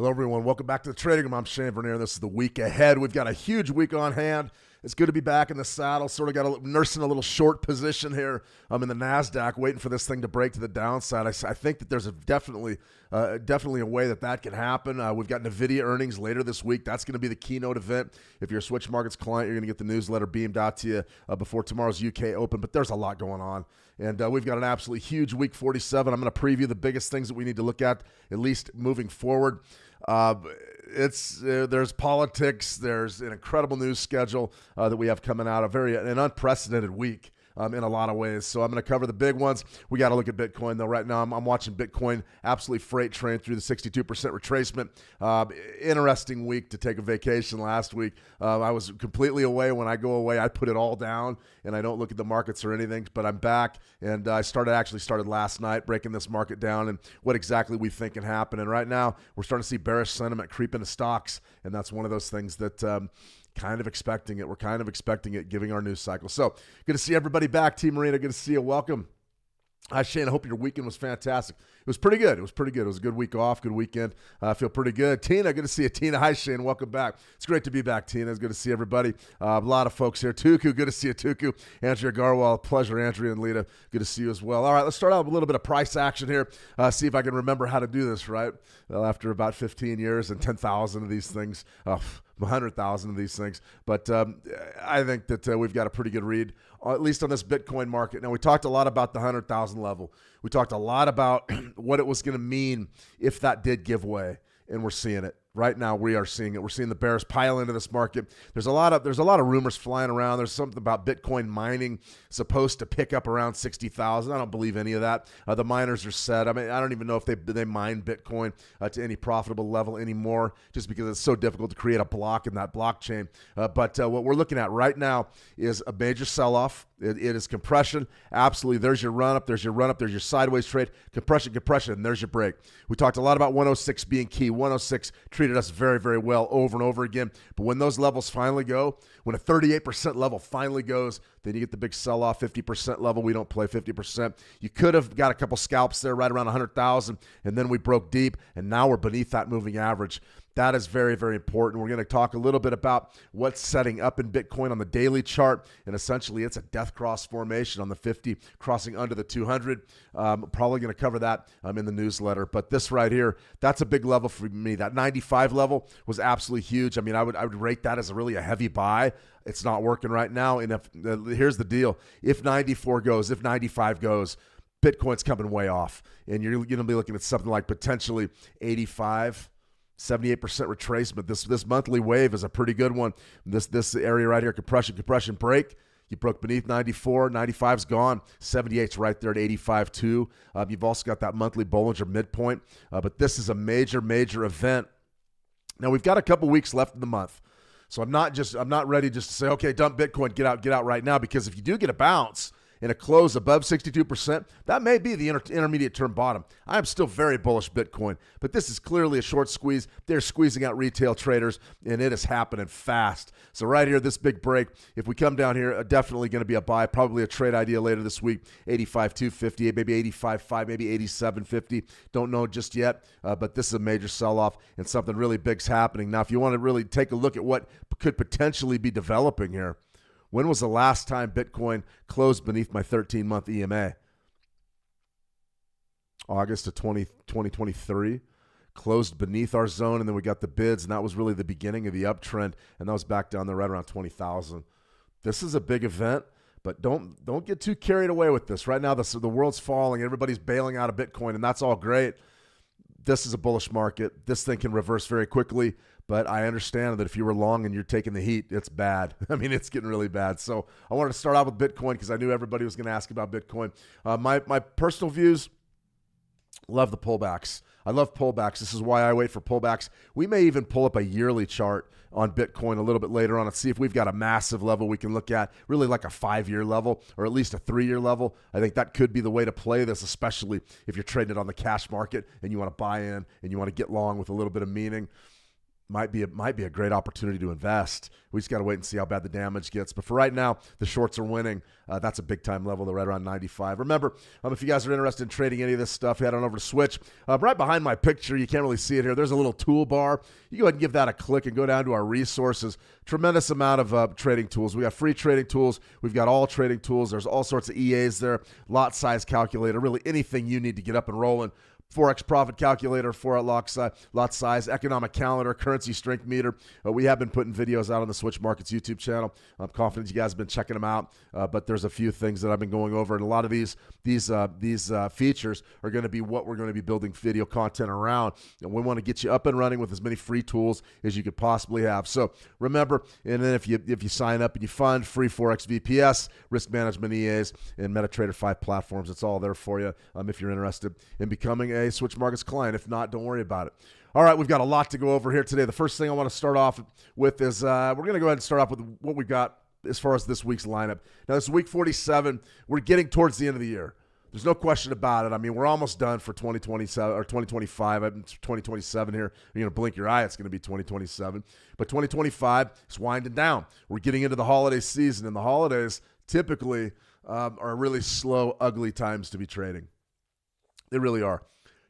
Hello, everyone. Welcome back to the Trading Room. I'm Shane Vernier. This is the week ahead. We've got a huge week on hand. It's good to be back in the saddle. Sort of got nursing a little short position here. I'm in the NASDAQ waiting for this thing to break to the downside. I think that there's definitely a way that can happen. We've got NVIDIA earnings later this week. That's going to be the keynote event. If you're a Switch Markets client, you're going to get the newsletter beamed out to you before tomorrow's UK Open. But there's a lot going on. And we've got an absolutely huge week 47. I'm going to preview the biggest things that we need to look at least moving forward. There's politics. There's an incredible news schedule that we have coming out. An unprecedented week in a lot of ways. So I'm going to cover the big ones. We got to look at Bitcoin though. Right now, I'm watching Bitcoin absolutely freight train through the 62% retracement. Interesting week to take a vacation last week. I was completely away. When I go away, I put it all down and I don't look at the markets or anything. But I'm back, and I started last night breaking this market down and what exactly we think can happen. And right now, we're starting to see bearish sentiment creep into stocks, and that's one of those things that. Kind of expecting it. We're kind of expecting it, giving our news cycle. So good to see everybody back. Team Marina, good to see you. Welcome. Hi, Shane. I hope your weekend was fantastic. It was pretty good. It was a good week off, good weekend. I feel pretty good. Tina, good to see you. Tina, hi, Shane. Welcome back. It's great to be back, Tina. It's good to see everybody. A lot of folks here. Tuku, good to see you, Tuku. Andrea Garwal, pleasure. Andrea and Lita, good to see you as well. All right, let's start out with a little bit of price action here. See if I can remember how to do this, right? Well, after about 15 years and 10,000 of these things, 100,000 of these things. But I think that we've got a pretty good read, at least on this Bitcoin market. Now, we talked a lot about the 100,000 level. We talked a lot about what it was going to mean if that did give way, and we're seeing it. Right now, we are seeing it. We're seeing the bears pile into this market. There's a lot of rumors flying around. There's something about Bitcoin mining supposed to pick up around 60,000. I don't believe any of that. The miners are set. I mean, I don't even know if they mine Bitcoin to any profitable level anymore, just because it's so difficult to create a block in that blockchain. But what we're looking at right now is a major sell-off. It is compression. Absolutely. There's your run up. There's your sideways trade. Compression. And there's your break. We talked a lot about 106 being key. 106 treated us very, very well over and over again. But when those levels finally go, when a 38% level finally goes, then you get the big sell-off, 50% level. We don't play 50%. You could have got a couple scalps there right around 100,000, and then we broke deep, and now we're beneath that moving average. That is very, very important. We're going to talk a little bit about what's setting up in Bitcoin on the daily chart, and essentially it's a death cross formation on the 50, crossing under the 200. Probably going to cover that in the newsletter. But this right here, that's a big level for me. That 95 level was absolutely huge. I mean, I would rate that as really a heavy buy. It's not working right now. And here's the deal. If 94 goes, if 95 goes, Bitcoin's coming way off. And you're going to be looking at something like potentially 85, 78% retracement. This monthly wave is a pretty good one. This area right here, compression break. You broke beneath 94. 95's gone. 78's right there at 85.2. You've also got that monthly Bollinger midpoint. But this is a major, major event. Now, we've got a couple weeks left in the month. So I'm not ready just to say, okay, dump Bitcoin, get out right now, because if you do get a bounce and a close above 62%, that may be the intermediate term bottom. I am still very bullish Bitcoin, but this is clearly a short squeeze. They're squeezing out retail traders, and it is happening fast. So right here, this big break, if we come down here, definitely going to be a buy, probably a trade idea later this week, 85.250, maybe 85.5, maybe 87.50. Don't know just yet, but this is a major sell-off, and something really big's happening. Now, if you want to really take a look at what could potentially be developing here, when was the last time Bitcoin closed beneath my 13-month EMA? August of 2023. Closed beneath our zone, and then we got the bids, and that was really the beginning of the uptrend, and that was back down there right around 20,000. This is a big event, but don't get too carried away with this. Right now, the world's falling. Everybody's bailing out of Bitcoin, and that's all great. This is a bullish market. This thing can reverse very quickly. But I understand that if you were long and you're taking the heat, it's bad. I mean, it's getting really bad. So I wanted to start out with Bitcoin because I knew everybody was going to ask about Bitcoin. My personal views, love the pullbacks. I love pullbacks. This is why I wait for pullbacks. We may even pull up a yearly chart on Bitcoin a little bit later on and see if we've got a massive level we can look at, really like a 5-year level or at least a 3-year level. I think that could be the way to play this, especially if you're trading it on the cash market and you want to buy in and you want to get long with a little bit of meaning. might be a great opportunity to invest. We just got to wait and see how bad the damage gets. But for right now, the shorts are winning. That's a big time level. They're right around 95. Remember, if you guys are interested in trading any of this stuff, head on over to Switch. Right behind my picture, you can't really see it here. There's a little toolbar. You go ahead and give that a click and go down to our resources. Tremendous amount of trading tools. We got free trading tools. We've got all trading tools. There's all sorts of EAs there. Lot size calculator. Really anything you need to get up and rolling. Forex profit calculator, lot size, economic calendar, currency strength meter. We have been putting videos out on the Switch Markets YouTube channel. I'm confident you guys have been checking them out, but there's a few things that I've been going over, and a lot of these features are going to be what we're going to be building video content around, and we want to get you up and running with as many free tools as you could possibly have. So remember, and then if you sign up and you fund free Forex VPS, risk management EAs, and MetaTrader 5 platforms, it's all there for you if you're interested in becoming a Switch Markets client. If not, don't worry about it. All right, we've got a lot to go over here today. The first thing I want to start off with is we're going to go ahead and start off with what we've got as far as this week's lineup. Now, this is week 47. We're getting towards the end of the year. There's no question about it. I mean, we're almost done for 2027 or 2025. 2027 here. You're going to blink your eye, it's going to be 2027. But 2025 is winding down. We're getting into the holiday season, and the holidays typically are really slow, ugly times to be trading. They really are.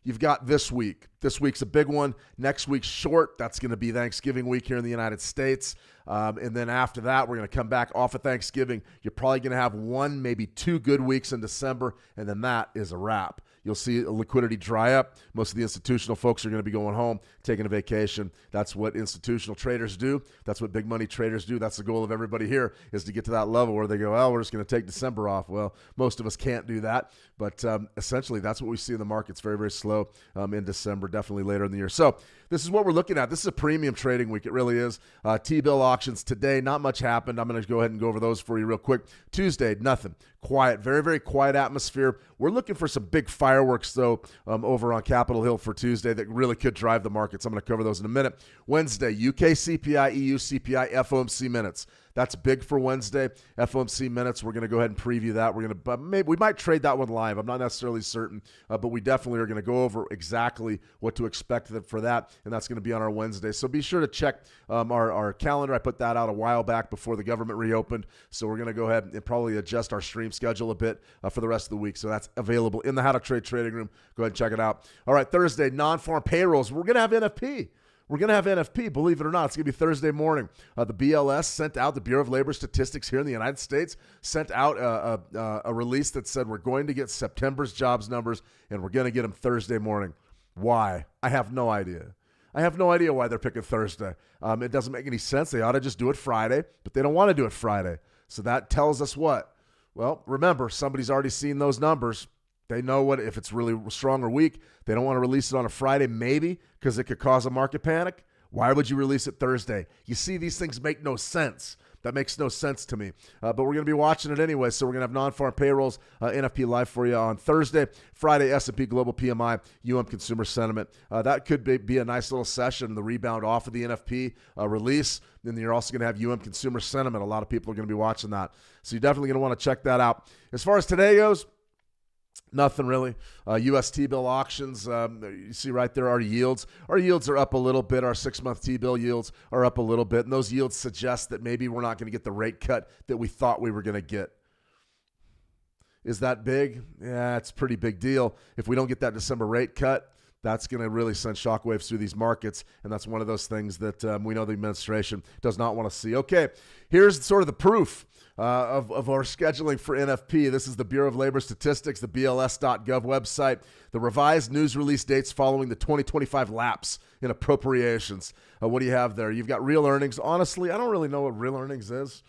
You've got this week. This week's a big one. Next week's short. That's going to be Thanksgiving week here in the United States. And then after that, we're going to come back off of Thanksgiving. You're probably going to have 1, maybe 2 good weeks in December, and then that is a wrap. You'll see liquidity dry up. Most of the institutional folks are going to be going home, taking a vacation. That's what institutional traders do. That's what big money traders do. That's the goal of everybody here, is to get to that level where they go, well, we're just going to take December off. Well, most of us can't do that. But essentially, that's what we see in the markets. Very, very slow in December, definitely later in the year. So this is what we're looking at. This is a premium trading week. It really is. T-bill auctions today, not much happened. I'm going to go ahead and go over those for you real quick. Tuesday, nothing. Quiet, very, very quiet atmosphere. We're looking for some big fireworks, though, over on Capitol Hill for Tuesday that really could drive the markets. I'm going to cover those in a minute. Wednesday, UK CPI, EU CPI, FOMC minutes. That's big for Wednesday. FOMC minutes, we're going to go ahead and preview that. We might trade that one live. I'm not necessarily certain, but we definitely are going to go over exactly what to expect for that, and that's going to be on our Wednesday. So be sure to check our calendar. I put that out a while back before the government reopened, so we're going to go ahead and probably adjust our stream schedule a bit for the rest of the week. So that's available in the How to Trade trading room. Go ahead and check it out. All right, Thursday, non-farm payrolls. We're going to have NFP. We're going to have NFP, believe it or not. It's going to be Thursday morning. The BLS sent out, the Bureau of Labor Statistics here in the United States, sent out a release that said we're going to get September's jobs numbers, and we're going to get them Thursday morning. Why? I have no idea. I have no idea why they're picking Thursday. It doesn't make any sense. They ought to just do it Friday, but they don't want to do it Friday. So that tells us what? Well, remember, somebody's already seen those numbers. They know what if it's really strong or weak. They don't want to release it on a Friday, maybe, because it could cause a market panic. Why would you release it Thursday? You see, these things make no sense. That makes no sense to me. But we're going to be watching it anyway, so we're going to have non-farm payrolls, NFP live for you on Thursday. Friday, S&P Global PMI, Consumer Sentiment. That could be a nice little session, the rebound off of the NFP release. Then you're also going to have Consumer Sentiment. A lot of people are going to be watching that. So you're definitely going to want to check that out. As far as today goes, nothing really. U.S. T-bill auctions, you see right there our yields. Our yields are up a little bit. Our 6-month T-bill yields are up a little bit. And those yields suggest that maybe we're not going to get the rate cut that we thought we were going to get. Is that big? Yeah, it's a pretty big deal. If we don't get that December rate cut, that's going to really send shockwaves through these markets, and that's one of those things that we know the administration does not want to see. Okay, here's sort of the proof of our scheduling for NFP. This is the Bureau of Labor Statistics, the BLS.gov website. The revised news release dates following the 2025 lapse in appropriations. What do you have there? You've got real earnings. Honestly, I don't really know what real earnings is.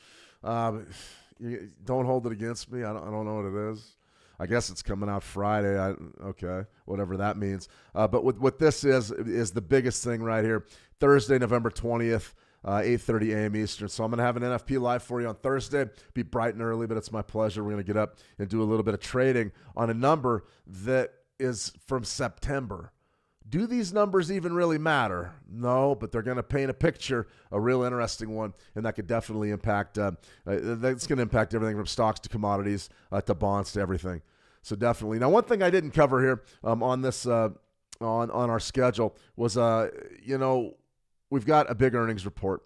You don't hold it against me. I don't know what it is. I guess it's coming out Friday. Okay, whatever that means. But what this is the biggest thing right here. Thursday, November 20th, 8:30 a.m. Eastern. So I'm going to have an NFP live for you on Thursday. Be bright and early, but it's my pleasure. We're going to get up and do a little bit of trading on a number that is from September. Do these numbers even really matter? No, but they're going to paint a picture, a real interesting one, and that could definitely impact. That's going to impact everything from stocks to commodities to bonds to everything. So definitely. Now, one thing I didn't cover here on this on our schedule was we've got a big earnings report,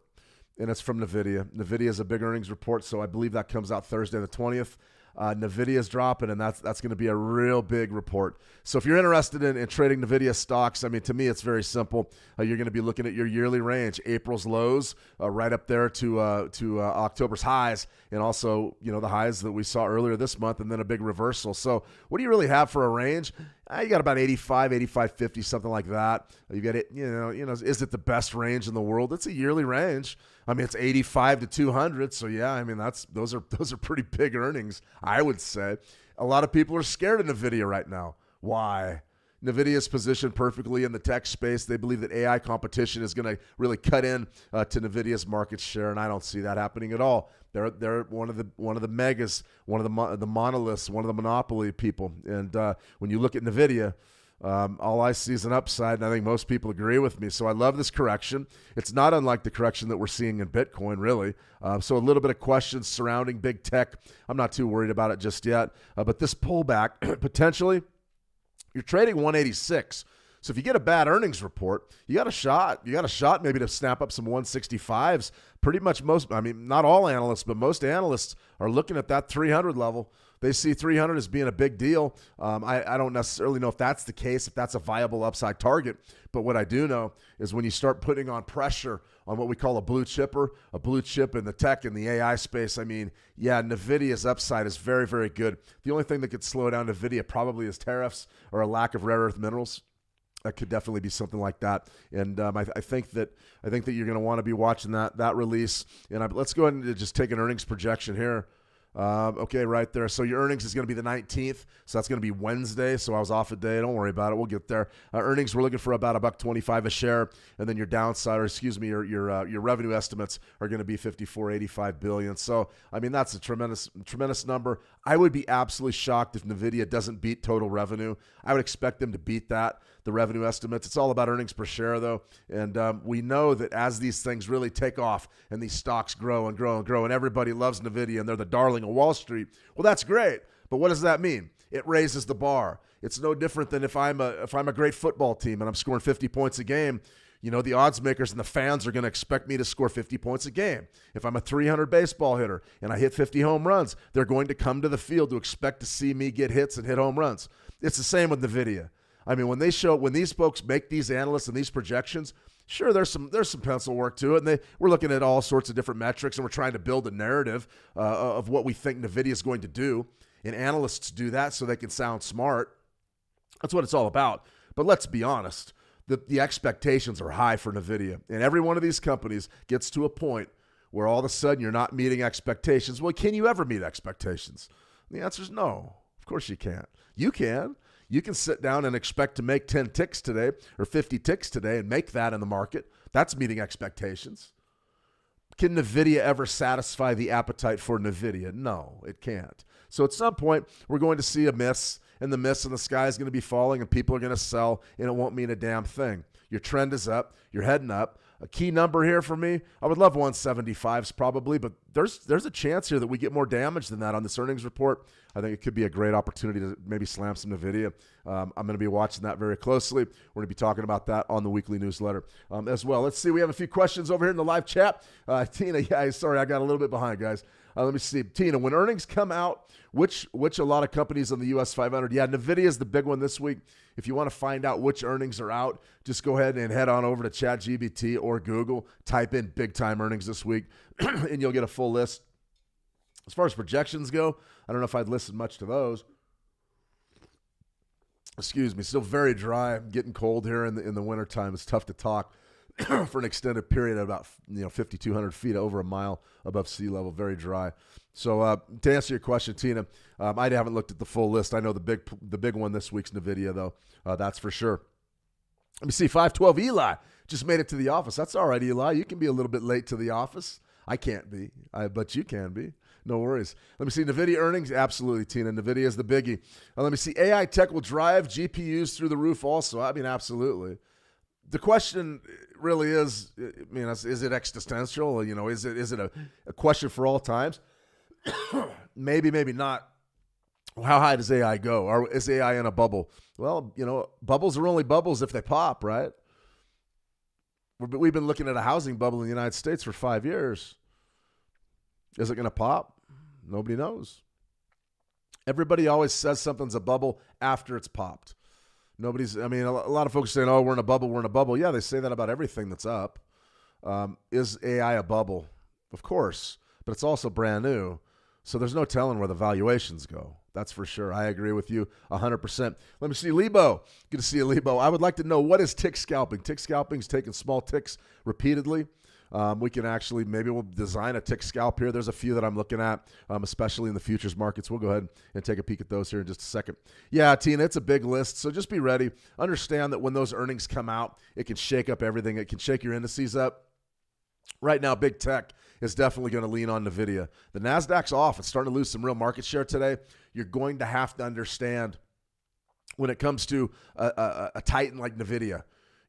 and it's from NVIDIA. NVIDIA is a big earnings report, so I believe that comes out Thursday the 20th. NVIDIA is dropping, and that's going to be a real big report. So if you're interested in trading NVIDIA stocks, I mean, to me, it's very simple. You're going to be looking at your yearly range, April's lows, right up there to October's highs, and also, the highs that we saw earlier this month, and then a big reversal. So what do you really have for a range? You got about 85, 85.50, something like that. You got it, is it the best range in the world? It's a yearly range. I mean, it's 85 to 200. So yeah, I mean, those are pretty big earnings, I would say. A lot of people are scared of NVIDIA right now. Why? NVIDIA is positioned perfectly in the tech space. They believe that AI competition is going to really cut in to NVIDIA's market share, and I don't see that happening at all. They're one of the megas, one of the monoliths, one of the monopoly people. And when you look at NVIDIA, all I see is an upside, and I think most people agree with me. So I love this correction. It's not unlike the correction that we're seeing in Bitcoin, really. So a little bit of questions surrounding big tech. I'm not too worried about it just yet. But this pullback, potentially, you're trading 186. So if you get a bad earnings report, you got a shot. You got a shot maybe to snap up some 165s. Pretty much not all analysts, but most analysts are looking at that 300 level. They see 300 as being a big deal. I don't necessarily know if that's the case, if that's a viable upside target. But what I do know is when you start putting on pressure on what we call a blue chip in the tech and the AI space, I mean, yeah, NVIDIA's upside is very, very good. The only thing that could slow down NVIDIA probably is tariffs or a lack of rare earth minerals. That could definitely be something like that, and I think that you're going to want to be watching that release. And let's go ahead and just take an earnings projection here. Okay, right there. So your earnings is going to be the 19th. So that's going to be Wednesday. So I was off a day. Don't worry about it. We'll get there. Earnings, we're looking for about $1.25 a share. And then your downside, your revenue estimates are going to be $54.85 billion. So, I mean, that's a tremendous number. I would be absolutely shocked if NVIDIA doesn't beat total revenue. I would expect them to beat the revenue estimates. It's all about earnings per share, though. And we know that as these things really take off and these stocks grow and grow and grow, and everybody loves NVIDIA and they're the darling of Wall Street, well, that's great. But what does that mean? It raises the bar. It's no different than if I'm a great football team and I'm scoring 50 points a game. The odds makers and the fans are going to expect me to score 50 points a game. If I'm a 300 baseball hitter and I hit 50 home runs, they're going to come to the field to expect to see me get hits and hit home runs. It's the same with NVIDIA. I mean, when these folks make these analysts and these projections, sure, there's some pencil work to it, and we're looking at all sorts of different metrics, and we're trying to build a narrative of what we think NVIDIA is going to do, and analysts do that so they can sound smart. That's what it's all about. But let's be honest, the expectations are high for NVIDIA, and every one of these companies gets to a point where all of a sudden you're not meeting expectations. Well, can you ever meet expectations? And the answer is no. Of course you can't. You can. You can sit down and expect to make 10 ticks today or 50 ticks today and make that in the market. That's meeting expectations. Can NVIDIA ever satisfy the appetite for NVIDIA? No, it can't. So at some point, we're going to see a miss, and the miss in the sky is going to be falling, and people are going to sell, and it won't mean a damn thing. Your trend is up. You're heading up. A key number here for me, I would love 175s probably, but there's a chance here that we get more damage than that on this earnings report. I think it could be a great opportunity to maybe slam some NVIDIA. I'm going to be watching that very closely. We're going to be talking about that on the weekly newsletter as well. Let's see. We have a few questions over here in the live chat. Tina, sorry, I got a little bit behind, guys. Let me see. Tina, when earnings come out, which a lot of companies on the US 500, NVIDIA is the big one this week. If you want to find out which earnings are out, just go ahead and head on over to ChatGPT or Google, type in big time earnings this week, and you'll get a full list. As far as projections go, I don't know if I'd listen much to those. Excuse me, still very dry. I'm getting cold here in the wintertime. It's tough to talk for an extended period at about 5,200 feet, over a mile above sea level, very dry. So to answer your question, Tina, I haven't looked at the full list. I know the big one this week's NVIDIA, though. That's for sure. Let me see, 512 Eli just made it to the office. That's all right, Eli. You can be a little bit late to the office. I can't be, but you can be. No worries. Let me see, NVIDIA earnings. Absolutely, Tina. NVIDIA is the biggie. Let me see, AI tech will drive GPUs through the roof also. I mean, absolutely. The question really is, is it existential? Is it a question for all times? Maybe not. How high does AI go? Or is AI in a bubble? Well, bubbles are only bubbles if they pop, right? We've been looking at a housing bubble in the United States for 5 years. Is it going to pop? Nobody knows. Everybody always says something's a bubble after it's popped. A lot of folks saying, oh, we're in a bubble. Yeah, they say that about everything that's up. Is AI a bubble? Of course, but it's also brand new. So there's no telling where the valuations go. That's for sure. I agree with you 100%. Let me see Lebo. Good to see you, Lebo. I would like to know, what is tick scalping? Tick scalping is taking small ticks repeatedly. We can actually, maybe we'll design a tick scalp here. There's a few that I'm looking at, especially in the futures markets. We'll go ahead and take a peek at those here in just a second. Yeah, Tina, it's a big list, so just be ready. Understand that when those earnings come out, it can shake up everything. It can shake your indices up. Right now, big tech is definitely going to lean on NVIDIA. The NASDAQ's off. It's starting to lose some real market share today. You're going to have to understand when it comes to a titan like NVIDIA,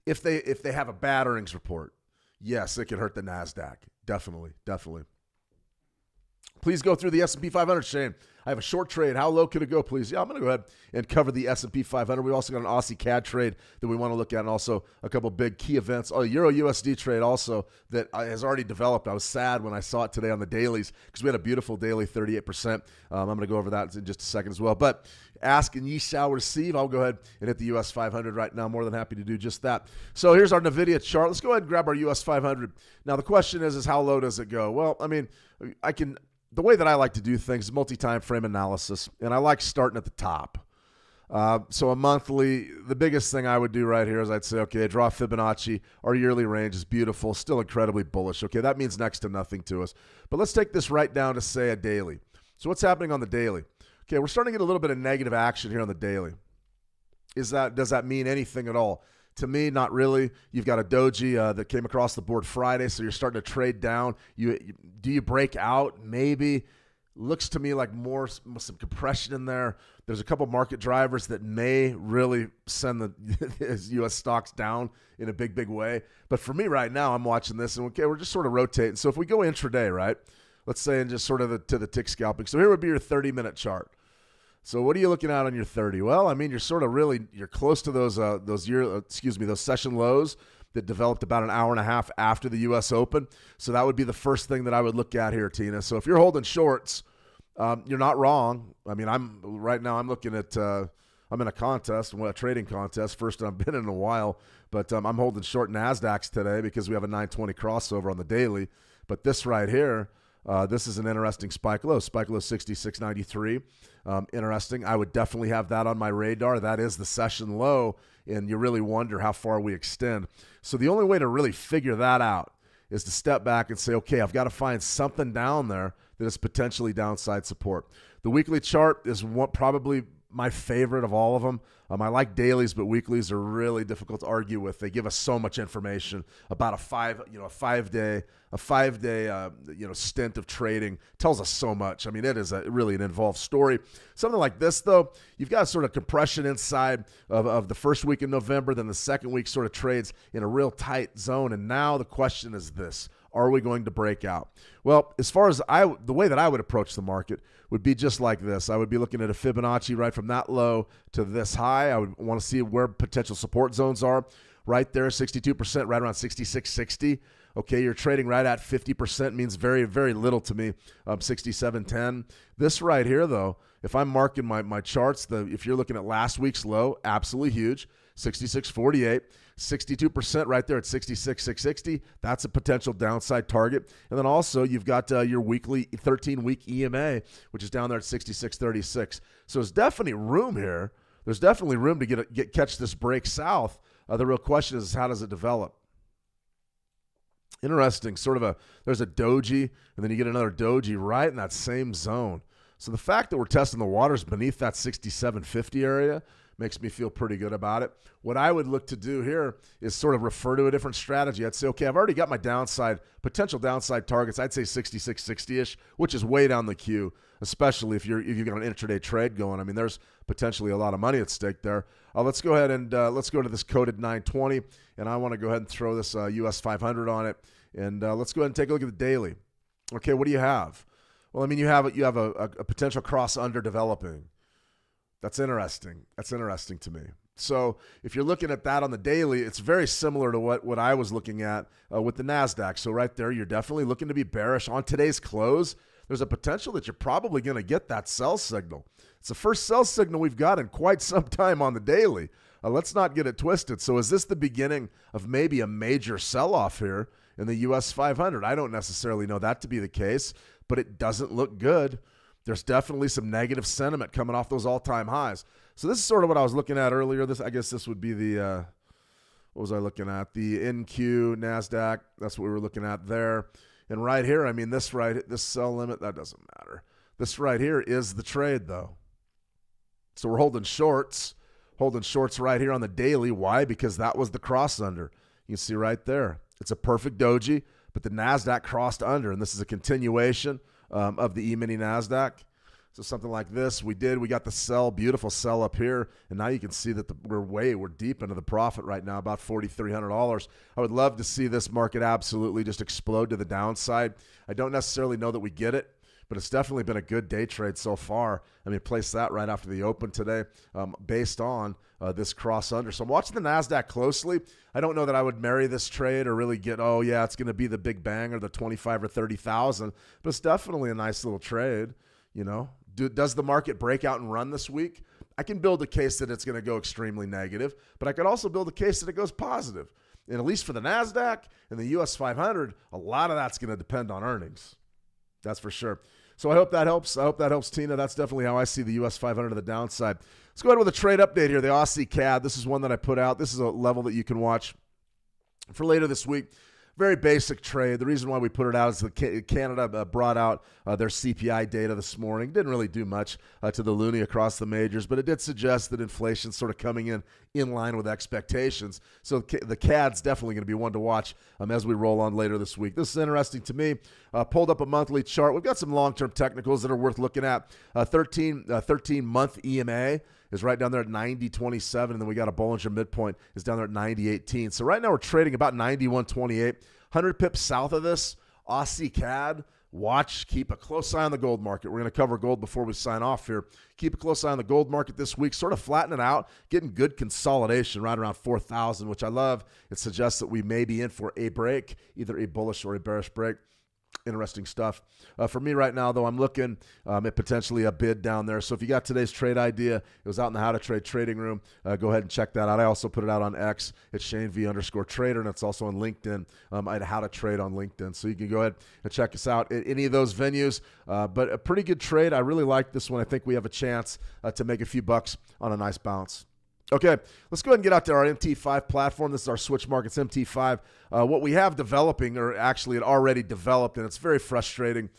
if they have a bad earnings report, yes, it could hurt the NASDAQ. Definitely. Please go through the S&P 500, Shane. I have a short trade. How low could it go, please? Yeah, I'm going to go ahead and cover the S&P 500. We've also got an Aussie CAD trade that we want to look at, and also a couple big key events. Oh, Euro USD trade also that has already developed. I was sad when I saw it today on the dailies because we had a beautiful daily 38%. I'm going to go over that in just a second as well. But ask and ye shall receive. I'll go ahead and hit the US 500 right now. More than happy to do just that. So here's our NVIDIA chart. Let's go ahead and grab our US 500. Now, the question is how low does it go? Well, the way that I like to do things is multi-time frame analysis, and I like starting at the top. So a monthly, the biggest thing I would do right here is I'd say, okay, draw Fibonacci. Our yearly range is beautiful, still incredibly bullish. Okay, that means next to nothing to us. But let's take this right down to, say, a daily. So what's happening on the daily? Okay, we're starting to get a little bit of negative action here on the daily. Does that mean anything at all? To me, not really. You've got a doji that came across the board Friday, so you're starting to trade down. Do you break out? Maybe. Looks to me like some compression in there. There's a couple market drivers that may really send the U.S. stocks down in a big, big way. But for me right now, I'm watching this, and okay, we're just sort of rotating. So if we go intraday, right, let's say, and just sort of to the tick scalping. So here would be your 30-minute chart. So what are you looking at on your 30? Well, you're sort of you're close to those session lows that developed about an hour and a half after the U.S. Open. So that would be the first thing that I would look at here, Tina. So if you're holding shorts, you're not wrong. I'm looking at I'm in a contest, a trading contest, first I've been in a while, but I'm holding short NASDAQs today because we have a 920 crossover on the daily. But this right here, this is an interesting spike low 66.93. Interesting. I would definitely have that on my radar. That is the session low, and you really wonder how far we extend. So the only way to really figure that out is to step back and say, okay, I've got to find something down there that is potentially downside support. The weekly chart is probably my favorite of all of them. I like dailies, but weeklies are really difficult to argue with. They give us so much information about a five day stint of trading. Tells us so much. It is really an involved story. Something like this, though, you've got sort of compression inside of the first week in November, then the second week sort of trades in a real tight zone. And now the question is this: are we going to break out? Well, as far as the way that I would approach the market would be just like this. I would be looking at a Fibonacci right from that low to this high. I would want to see where potential support zones are. Right there, 62%, right around 66.60. Okay, you're trading right at 50%, means very, very little to me, 67.10. This right here, though, if I'm marking my charts, if you're looking at last week's low, absolutely huge, 66.48. 62% right there at 66.660. That's a potential downside target. And then also you've got your weekly 13-week EMA, which is down there at 66.36. So there's definitely room here. There's definitely room to catch this break south. The real question is, how does it develop? Interesting. There's a doji, and then you get another doji right in that same zone. So the fact that we're testing the waters beneath that 67.50 area makes me feel pretty good about it. What I would look to do here is sort of refer to a different strategy. I'd say, okay, I've already got my potential downside targets. I'd say 66.60-ish, which is way down the queue, especially if you've got an intraday trade going. There's potentially a lot of money at stake there. Let's go ahead and let's go to this coded 920, and I want to go ahead and throw this US 500 on it, and let's go ahead and take a look at the daily. Okay, what do you have? Well, you have a potential cross under developing. That's interesting. That's interesting to me. So if you're looking at that on the daily, it's very similar to what I was looking at with the NASDAQ. So right there, you're definitely looking to be bearish on today's close. There's a potential that you're probably going to get that sell signal. It's the first sell signal we've got in quite some time on the daily. Let's not get it twisted. So is this the beginning of maybe a major sell-off here in the US 500? I don't necessarily know that to be the case, but it doesn't look good. There's definitely some negative sentiment coming off those all-time highs. So this is sort of what I was looking at earlier. I guess this would be the, what was I looking at? The NQ, NASDAQ. That's what we were looking at there. And right here, I mean, this sell limit, that doesn't matter. This right here is the trade, though. So we're holding shorts right here on the daily. Why? Because that was the cross under. You can see right there. It's a perfect doji, but the NASDAQ crossed under, and this is a continuation of the E-mini NASDAQ. So something like this, we got the sell, beautiful sell up here, and now you can see that we're deep into the profit right now, about $4,300. I would love to see this market absolutely just explode to the downside. I don't necessarily know that we get it, but it's definitely been a good day trade so far. I mean, place that right after the open today based on this cross under. So I'm watching the NASDAQ closely. I don't know that I would marry this trade or really get, oh, yeah, it's going to be the big bang or the 25 or 30,000, but it's definitely a nice little trade, you know. Does the market break out and run this week? I can build a case that it's going to go extremely negative, but I could also build a case that it goes positive. And at least for the NASDAQ and the US 500, a lot of that's going to depend on earnings. That's for sure. So I hope that helps. I hope that helps, Tina. That's definitely how I see the US 500 to the downside. Let's go ahead with a trade update here. The Aussie CAD. This is one that I put out. This is a level that you can watch for later this week. Very basic trade. The reason why we put it out is that Canada brought out their CPI data this morning. Didn't really do much to the loonie across the majors, but it did suggest that inflation's sort of coming in line with expectations. So the CAD's definitely going to be one to watch as we roll on later this week. This is interesting to me. Pulled up a monthly chart. We've got some long-term technicals that are worth looking at. 13-month EMA is right down there at 90.27, and then we got a Bollinger midpoint is down there at 90.18. So right now we're trading about 91.28. 100 pips south of this, Aussie CAD. Watch, keep a close eye on the gold market. We're going to cover gold before we sign off here. Keep a close eye on the gold market this week, sort of flattening out, getting good consolidation right around 4,000, which I love. It suggests that we may be in for a break, either a bullish or a bearish break. Interesting stuff. For me right now, though, I'm looking at potentially a bid down there. So if you got today's trade idea, it was out in the How to Trade trading room. Go ahead and check that out. I also put it out on X. It's ShaneV_trader, and it's also on LinkedIn. I had How to Trade on LinkedIn. So you can go ahead and check us out at any of those venues. But a pretty good trade. I really like this one. I think we have a chance to make a few bucks on a nice bounce. Okay, let's go ahead and get out to our MT5 platform. This is our Switch Markets MT5. What we have developing, or actually it already developed, and it's very frustrating.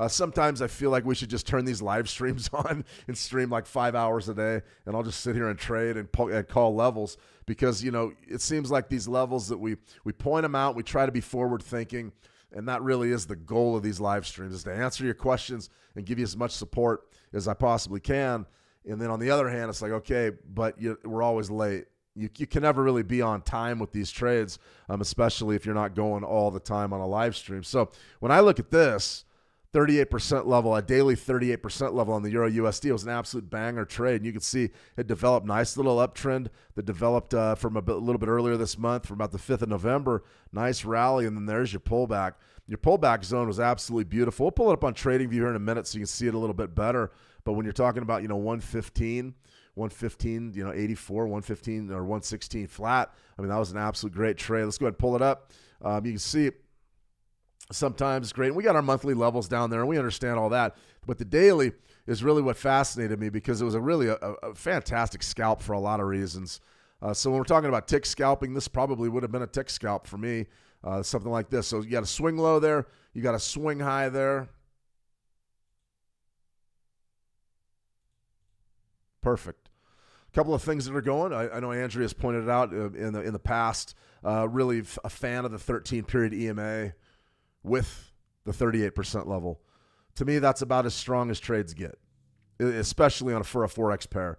Sometimes I feel like we should just turn these live streams on and stream like 5 hours a day, and I'll just sit here and trade and call levels because, you know, it seems like these levels that we point them out, we try to be forward thinking, and that really is the goal of these live streams, is to answer your questions and give you as much support as I possibly can. And then on the other hand, it's like, okay, but we're always late. You can never really be on time with these trades, especially if you're not going all the time on a live stream. So when I look at this 38% level, a daily 38% level on the Euro USD, it was an absolute banger trade. And you can see it developed nice little uptrend that developed from a little bit earlier this month, from about the 5th of November. Nice rally, and then there's your pullback. Your pullback zone was absolutely beautiful. We'll pull it up on TradingView here in a minute so you can see it a little bit better. But when you're talking about, 115, 84, 115, or 116 flat, I mean, that was an absolute great trade. Let's go ahead and pull it up. You can see sometimes great. And we got our monthly levels down there, and we understand all that. But the daily is really what fascinated me because it was a fantastic scalp for a lot of reasons. So when we're talking about tick scalping, this probably would have been a tick scalp for me, something like this. So you got a swing low there. You got a swing high there. Perfect. A couple of things that are going. I know Andrea has pointed it out in the past. Really a fan of the 13-period EMA with the 38% level. To me, that's about as strong as trades get, especially for a Forex pair.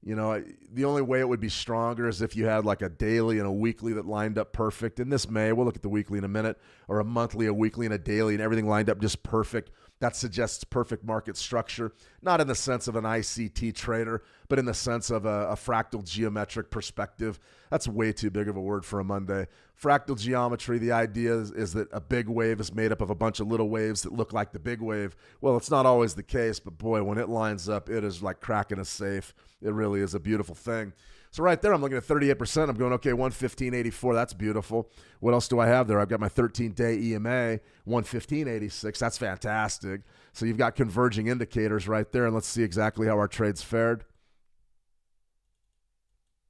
The only way it would be stronger is if you had like a daily and a weekly that lined up perfect. And this we'll look at the weekly in a minute, or a monthly, a weekly, and a daily, and everything lined up just perfect. That suggests perfect market structure, not in the sense of an ICT trader, but in the sense of a fractal geometric perspective. That's way too big of a word for a Monday. Fractal geometry, the idea is that a big wave is made up of a bunch of little waves that look like the big wave. Well, it's not always the case, but boy, when it lines up, it is like cracking a safe. It really is a beautiful thing. So right there, I'm looking at 38%. I'm going, okay, 115.84. That's beautiful. What else do I have there? I've got my 13-day EMA, 115.86. That's fantastic. So you've got converging indicators right there, and let's see exactly how our trades fared.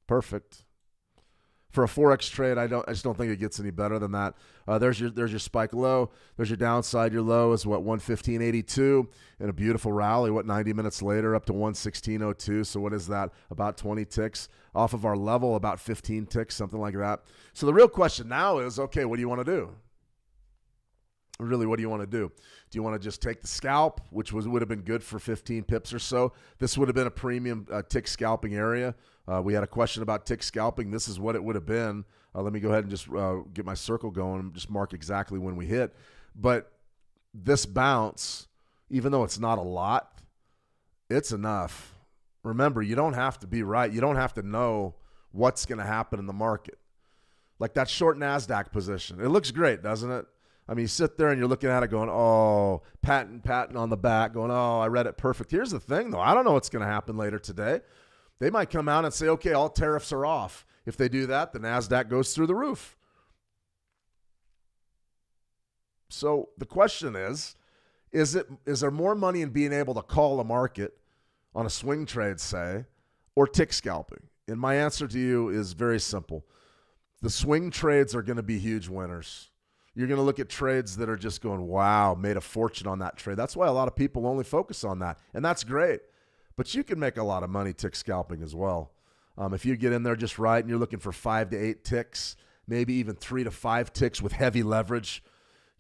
Perfect. For a Forex trade, I just don't think it gets any better than that. There's your spike low. There's your downside. Your low is what, 115.82, and a beautiful rally. What, 90 minutes later up to 116.02. So what is that? About 20 ticks off of our level, about 15 ticks, something like that. So the real question now is, okay, what do you want to do? Really, what do you want to do? Do you want to just take the scalp, which would have been good for 15 pips or so? This would have been a premium tick scalping area. We had a question about tick scalping. This is what it would have been. Let me go ahead and just get my circle going and just mark exactly when we hit. But this bounce, even though it's not a lot, it's enough. Remember, you don't have to be right. You don't have to know what's going to happen in the market. Like that short NASDAQ position. It looks great, doesn't it? I mean, you sit there and you're looking at it going, oh, patting on the back, going, oh, I read it perfect. Here's the thing, though. I don't know what's going to happen later today. They might come out and say, okay, all tariffs are off. If they do that, the NASDAQ goes through the roof. So the question is there more money in being able to call a market on a swing trade, say, or tick scalping? And my answer to you is very simple. The swing trades are going to be huge winners. You're going to look at trades that are just going, wow, made a fortune on that trade. That's why a lot of people only focus on that, and that's great. But you can make a lot of money tick scalping as well. If you get in there just right and you're looking for 5 to 8 ticks, maybe even 3 to 5 ticks with heavy leverage,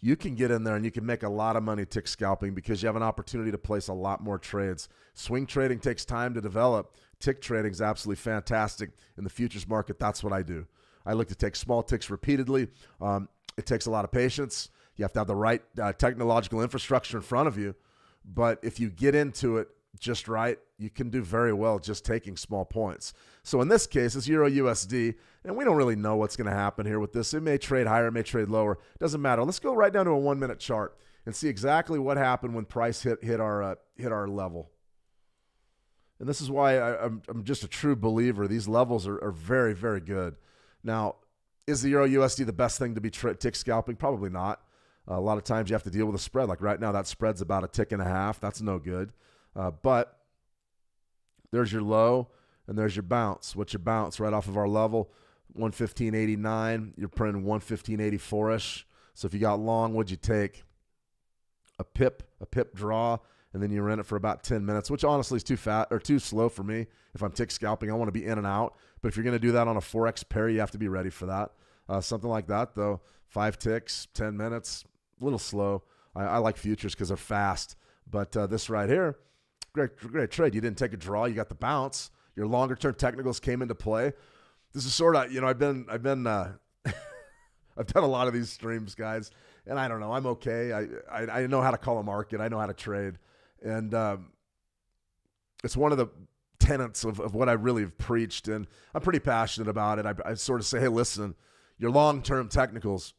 you can get in there and you can make a lot of money tick scalping because you have an opportunity to place a lot more trades. Swing trading takes time to develop. Tick trading is absolutely fantastic. In the futures market, that's what I do. I look to take small ticks repeatedly. It takes a lot of patience. You have to have the right technological infrastructure in front of you. But if you get into it just right, you can do very well just taking small points. So in this case, it's Euro USD, and we don't really know what's going to happen here with this. It may trade higher, it may trade lower. Doesn't matter. Let's go right down to a 1-minute chart and see exactly what happened when price hit our level. And this is why I'm just a true believer. These levels are very, very good. Now, is the Euro USD the best thing to be tick scalping? Probably not. A lot of times you have to deal with a spread. Like right now, that spread's about a tick and a half. That's no good. But there's your low and there's your bounce. What's your bounce? Right off of our level, 115.89. You're printing 115.84-ish. So if you got long, what'd you take? A pip draw, and then you're in it for about 10 minutes, which honestly is too fat or too slow for me. If I'm tick scalping, I want to be in and out. But if you're going to do that on a Forex pair, you have to be ready for that. Something like that, though, 5 ticks, 10 minutes, a little slow. I like futures because they're fast. But this right here, great trade. You didn't take a draw. You got the bounce. Your longer-term technicals came into play. This is sort of, I've done a lot of these streams, guys, and I don't know. I'm okay. I know how to call a market. I know how to trade. And it's one of the tenets of what I really have preached, and I'm pretty passionate about it. I sort of say, hey, listen, your long-term technicals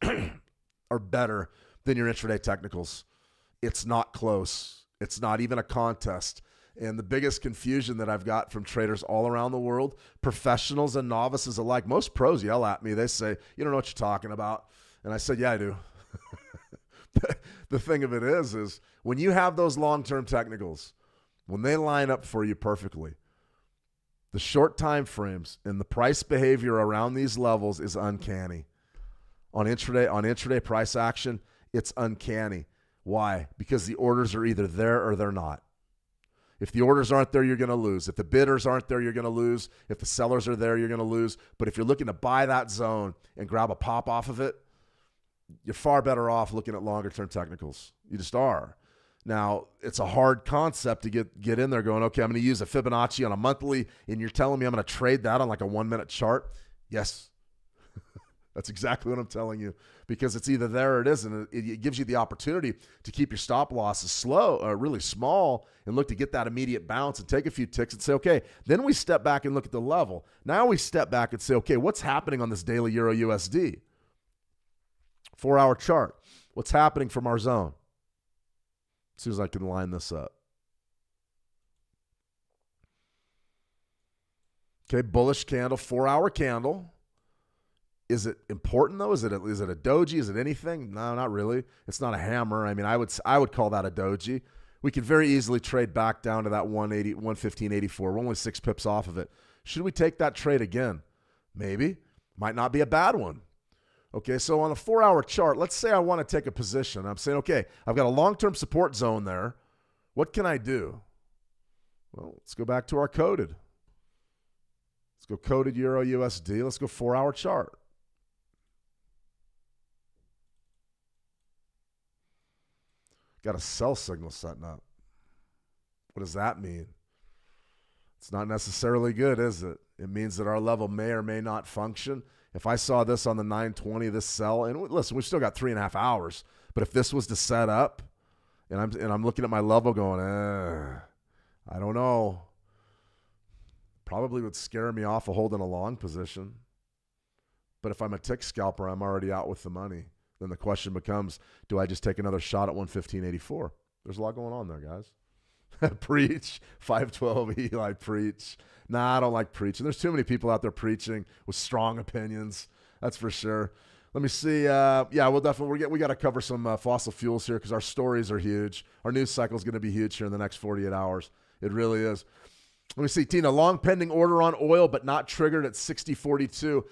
are better than your intraday technicals. It's not close. It's not even a contest. And the biggest confusion that I've got from traders all around the world, professionals and novices alike, most pros yell at me. They say, you don't know what you're talking about. And I said, yeah, I do. The thing of it is when you have those long-term technicals, when they line up for you perfectly, the short time frames and the price behavior around these levels is uncanny. On intraday price action, it's uncanny. Why? Because the orders are either there or they're not. If the orders aren't there, you're going to lose. If the bidders aren't there, you're going to lose. If the sellers are there, you're going to lose. But if you're looking to buy that zone and grab a pop off of it, you're far better off looking at longer-term technicals. You just are. Now, it's a hard concept to get in there going, okay, I'm going to use a Fibonacci on a monthly, and you're telling me I'm going to trade that on like a 1-minute chart? Yes. That's exactly what I'm telling you, because it's either there or it isn't. It gives you the opportunity to keep your stop losses slow or really small and look to get that immediate bounce and take a few ticks and say, okay, then we step back and look at the level. Now we step back and say, okay, what's happening on this daily Euro USD? 4-hour chart. What's happening from our zone? As soon as I can line this up. Okay, bullish candle, 4-hour candle. Is it important though? Is it a doji? Is it anything? No, not really. It's not a hammer. I mean, I would call that a doji. We could very easily trade back down to that 115.84. We're only 6 pips off of it. Should we take that trade again? Maybe. Might not be a bad one. Okay, so on a 4-hour chart, let's say I want to take a position. I'm saying, okay, I've got a long-term support zone there. What can I do? Well, let's go back to our coded. Let's go coded Euro USD. Let's go 4-hour chart. Got a sell signal setting up. What does that mean? It's not necessarily good, is it? It means that our level may or may not function. If I saw this on the 920, this sell, and listen, we've still got 3.5 hours, but if this was to set up, and I'm looking at my level going, I don't know. Probably would scare me off of holding a long position. But if I'm a tick scalper, I'm already out with the money. Then the question becomes, do I just take another shot at 115.84? There's a lot going on there, guys. Preach. 512 Eli, preach. Nah, I don't like preaching. There's too many people out there preaching with strong opinions. That's for sure. Let me see. Yeah, we'll definitely, we got to cover some fossil fuels here because our stories are huge. Our news cycle is going to be huge here in the next 48 hours. It really is. Let me see, Tina. Long pending order on oil, but not triggered at 60.42.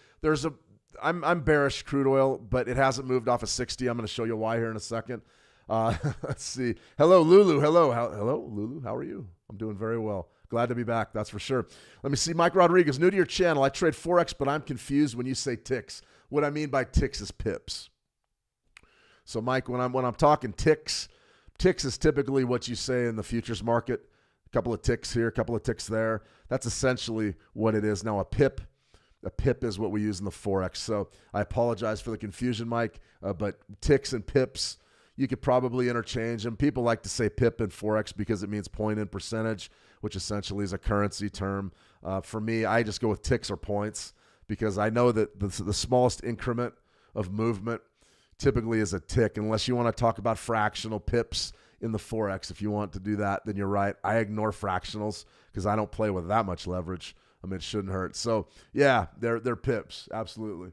I'm bearish crude oil, but it hasn't moved off of 60. I'm going to show you why here in a second. Let's see. Hello, Lulu. Hello, Lulu. How are you? I'm doing very well. Glad to be back. That's for sure. Let me see. Mike Rodriguez, new to your channel. I trade Forex, but I'm confused when you say ticks. What I mean by ticks is pips. So, Mike, when I'm talking ticks is typically what you say in the futures market. A couple of ticks here, a couple of ticks there. That's essentially what it is. Now, a pip is what we use in the Forex. So I apologize for the confusion, Mike, but ticks and pips, you could probably interchange them. People like to say pip in Forex because it means point in percentage, which essentially is a currency term. For me, I just go with ticks or points because I know that the smallest increment of movement typically is a tick, unless you want to talk about fractional pips in the Forex. If you want to do that, then you're right. I ignore fractionals because I don't play with that much leverage. I mean, it shouldn't hurt. So, yeah, they're pips. Absolutely.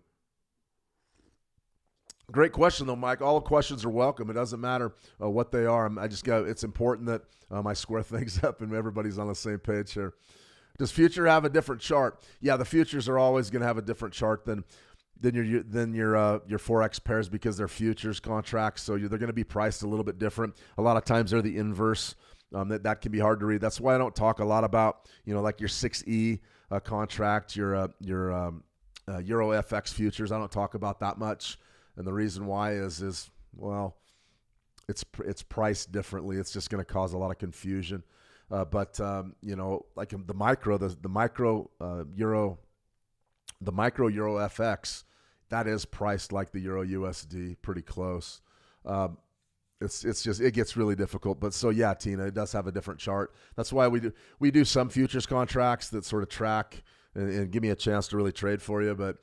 Great question, though, Mike. All questions are welcome. It doesn't matter what they are. It's important that I square things up and everybody's on the same page here. Does future have a different chart? Yeah, the futures are always going to have a different chart than your Forex pairs because they're futures contracts. So they're going to be priced a little bit different. A lot of times they're the inverse. That can be hard to read. That's why I don't talk a lot about, like your 6E contract, your Euro FX futures. I don't talk about that much. And the reason why is it's priced differently. It's just going to cause a lot of confusion. Like the micro Euro FX, that is priced like the Euro USD, pretty close. It gets really difficult. But so yeah, Tina, it does have a different chart. That's why we do some futures contracts that sort of track and give me a chance to really trade for you. But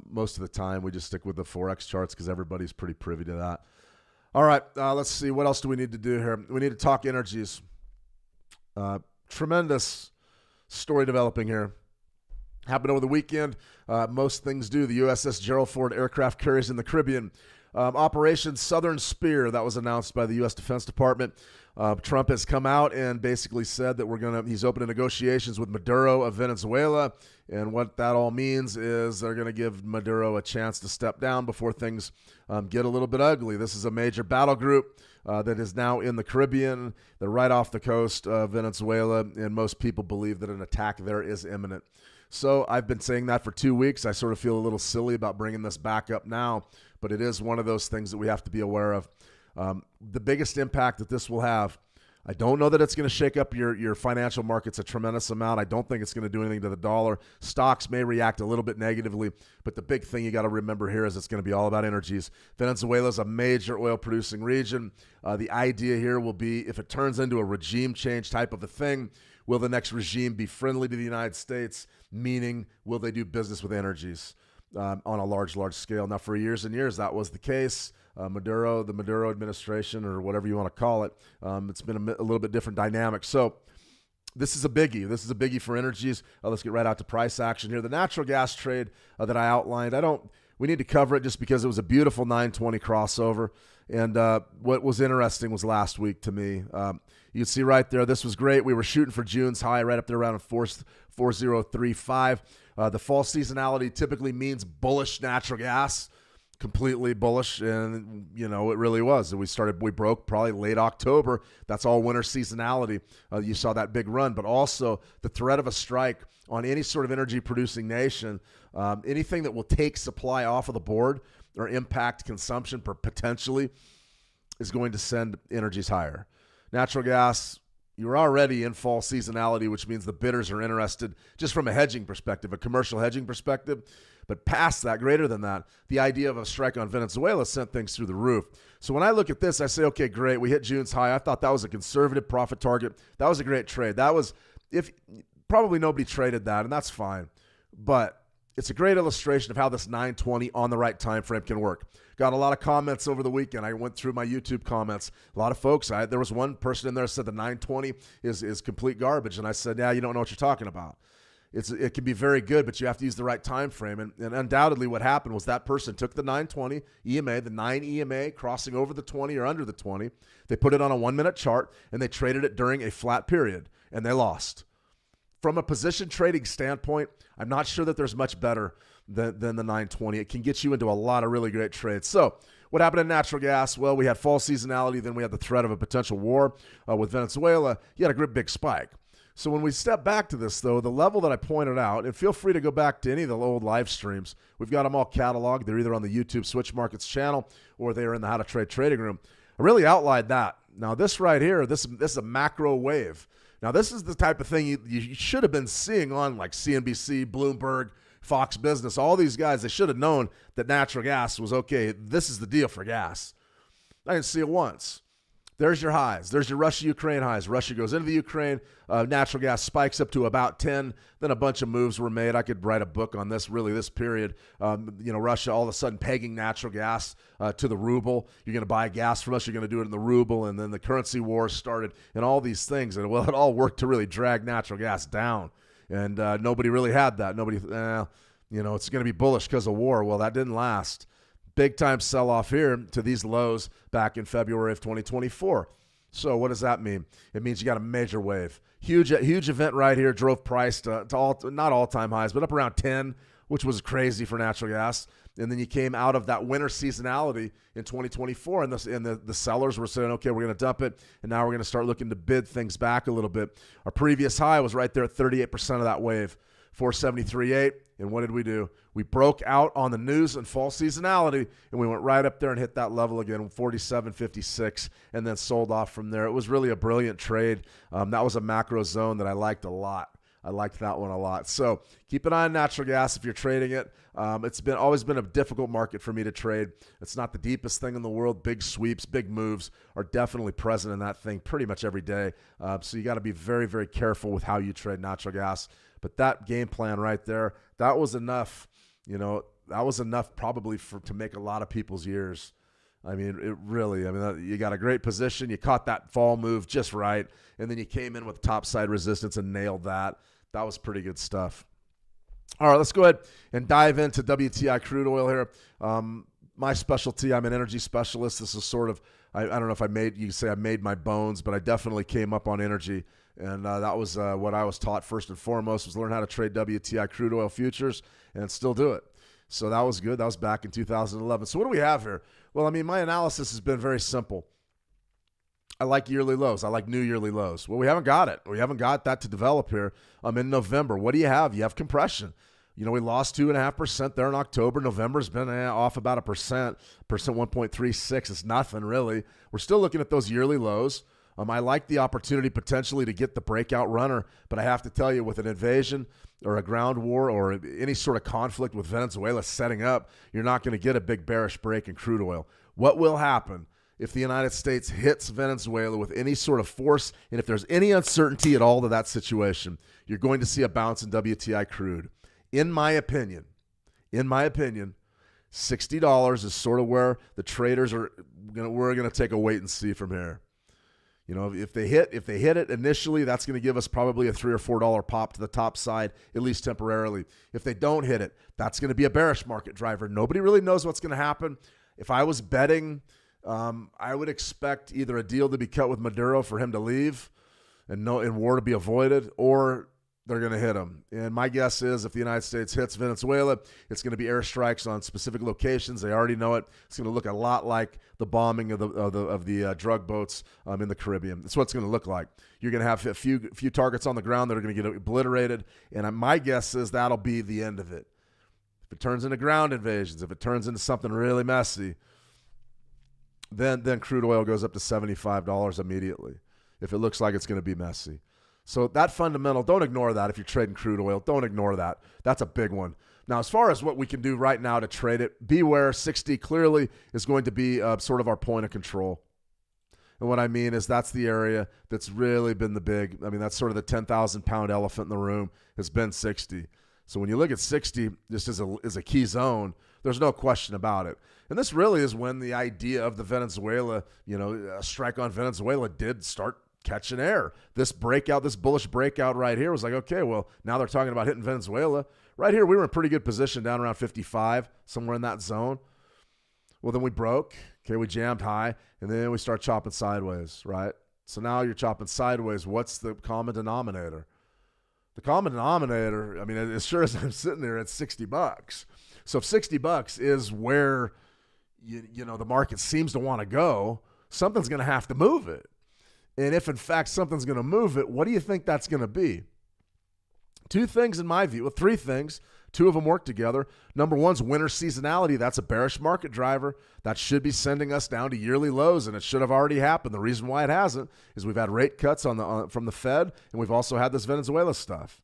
most of the time we just stick with the Forex charts because everybody's pretty privy to that. All right, let's see. What else do we need to do here? We need to talk energies. Tremendous story developing here. Happened over the weekend. Most things do. The USS Gerald Ford aircraft carriers in the Caribbean. Operation Southern Spear, that was announced by the U.S. Defense Department. Trump has come out and basically said that he's opening negotiations with Maduro of Venezuela. And what that all means is they're going to give Maduro a chance to step down before things get a little bit ugly. This is a major battle group that is now in the Caribbean. They're right off the coast of Venezuela, and most people believe that an attack there is imminent. So I've been saying that for 2 weeks. I sort of feel a little silly about bringing this back up now, but it is one of those things that we have to be aware of. The biggest impact that this will have, I don't know that it's going to shake up your financial markets a tremendous amount. I don't think it's going to do anything to the dollar. Stocks may react a little bit negatively, but the big thing you got to remember here is it's going to be all about energies. Venezuela is a major oil-producing region. The idea here will be, if it turns into a regime change type of a thing, will the next regime be friendly to the United States? Meaning, will they do business with energies on a large scale? Now, for years and years, that was the case. The Maduro administration, or whatever you want to call it, it's been a little bit different dynamic. So this is a biggie. This is a biggie for energies. Let's get right out to price action here. The natural gas trade that I outlined, we need to cover it just because it was a beautiful 920 crossover. And what was interesting was last week to me. You can see right there, this was great. We were shooting for June's high right up there around 4035. The fall seasonality typically means bullish natural gas. Completely bullish, and it really was. We broke probably late October. That's all winter seasonality. You saw that big run, but also the threat of a strike on any sort of energy producing nation, anything that will take supply off of the board or impact consumption potentially is going to send energies higher. Natural gas, you're already in fall seasonality, which means the bidders are interested just from a hedging perspective, a commercial hedging perspective. But past that, greater than that, the idea of a strike on Venezuela sent things through the roof. So when I look at this, I say, okay, great. We hit June's high. I thought that was a conservative profit target. That was a great trade. Probably nobody traded that, and that's fine. But it's a great illustration of how this 920 on the right time frame can work. Got a lot of comments over the weekend. I went through my YouTube comments. A lot of folks. There was one person in there that said the 920 is complete garbage, and I said, yeah, you don't know what you're talking about. It can be very good, but you have to use the right time frame. And undoubtedly what happened was that person took the 920 EMA, the 9 EMA crossing over the 20 or under the 20. They put it on a 1-minute chart, and they traded it during a flat period, and they lost. From a position trading standpoint, I'm not sure that there's much better than the 920. It can get you into a lot of really great trades. So what happened in natural gas? Well, we had fall seasonality. Then we had the threat of a potential war with Venezuela. You had a great big spike. So when we step back to this, though, the level that I pointed out, and feel free to go back to any of the old live streams. We've got them all cataloged. They're either on the YouTube Switch Markets channel or they are in the How to Trade trading room. I really outlined that. Now, this right here, this is a macro wave. Now, this is the type of thing you should have been seeing on like CNBC, Bloomberg, Fox Business. All these guys, they should have known that natural gas was okay. This is the deal for gas. I didn't see it once. There's your highs. There's your Russia-Ukraine highs. Russia goes into the Ukraine. Natural gas spikes up to about 10. Then a bunch of moves were made. I could write a book on this, really, this period. Russia all of a sudden pegging natural gas to the ruble. You're going to buy gas from us. You're going to do it in the ruble. And then the currency war started and all these things. And, well, it all worked to really drag natural gas down. And nobody really had that. Nobody, it's going to be bullish because of war. Well, that didn't last. Big time sell-off here to these lows back in February of 2024. So what does that mean? It means you got a major wave. Huge event right here drove price to not all-time highs, but up around 10, which was crazy for natural gas. And then you came out of that winter seasonality in 2024, and the sellers were saying, okay, we're going to dump it, and now we're going to start looking to bid things back a little bit. Our previous high was right there at 38% of that wave, 473.8. And what did we do? We broke out on the news and fall seasonality, and we went right up there and hit that level again, 47.56, and then sold off from there. It was really a brilliant trade. That was a macro zone that I liked a lot. I liked that one a lot. So keep an eye on natural gas if you're trading it. It's always been a difficult market for me to trade. It's not the deepest thing in the world. Big sweeps, big moves are definitely present in that thing pretty much every day. So you got to be very, very careful with how you trade natural gas. But that game plan right there, that was enough. That was enough probably to make a lot of people's years. You got a great position. You caught that fall move just right, and then you came in with topside resistance and nailed that. That was pretty good stuff. All right, let's go ahead and dive into WTI crude oil here. My specialty, I'm an energy specialist. This is sort of, I don't know if you can say I made my bones, but I definitely came up on energy. And that was what I was taught first and foremost, was learn how to trade WTI crude oil futures and still do it. So that was good. That was back in 2011. So what do we have here? Well, my analysis has been very simple. I like yearly lows. I like new yearly lows. Well, we haven't got it. We haven't got that to develop here in November. What do you have? You have compression. We lost 2.5% there in October. November's been off about 1%, 1.36. It's nothing really. We're still looking at those yearly lows. I like the opportunity potentially to get the breakout runner, but I have to tell you, with an invasion or a ground war or any sort of conflict with Venezuela setting up, you're not going to get a big bearish break in crude oil. What will happen if the United States hits Venezuela with any sort of force, and if there's any uncertainty at all to that situation, you're going to see a bounce in WTI crude. In my opinion, $60 is sort of where the traders are we're going to take a wait and see from here. You know, if they hit it initially, that's going to give us probably a $3 or $4 pop to the top side, at least temporarily. If they don't hit it, that's going to be a bearish market driver. Nobody really knows what's going to happen. If I was betting, I would expect either a deal to be cut with Maduro for him to leave and war to be avoided, or they're going to hit him. And my guess is if the United States hits Venezuela, it's going to be airstrikes on specific locations. They already know it. It's going to look a lot like the bombing of the drug boats in the Caribbean. That's what it's going to look like. You're going to have a few targets on the ground that are going to get obliterated, and my guess is that'll be the end of it. If it turns into ground invasions, if it turns into something really messy, then crude oil goes up to $75 immediately. If it looks like it's going to be messy. So that fundamental, don't ignore that if you're trading crude oil. Don't ignore that. That's a big one. Now, as far as what we can do right now to trade it, beware, 60 clearly is going to be sort of our point of control. And what I mean is that's the area that's really been that's sort of the 10,000-pound elephant in the room has been 60. So when you look at 60 just as a key zone, there's no question about it. And this really is when the idea of the Venezuela, a strike on Venezuela did start catching air. This bullish breakout right here was like, okay, well, now they're talking about hitting Venezuela. Right here, we were in pretty good position down around 55, somewhere in that zone. Well, then we broke. Okay, we jammed high, and then we start chopping sideways, right? So now you're chopping sideways. What's the common denominator? The common denominator, as sure as I'm sitting there, it's $60. So if $60 is where the market seems to want to go, something's going to have to move it. And if, in fact, something's going to move it, what do you think that's going to be? Two things in my view. Well, three things. Two of them work together. Number one's winter seasonality. That's a bearish market driver. That should be sending us down to yearly lows, and it should have already happened. The reason why it hasn't is we've had rate cuts from the Fed, and we've also had this Venezuela stuff.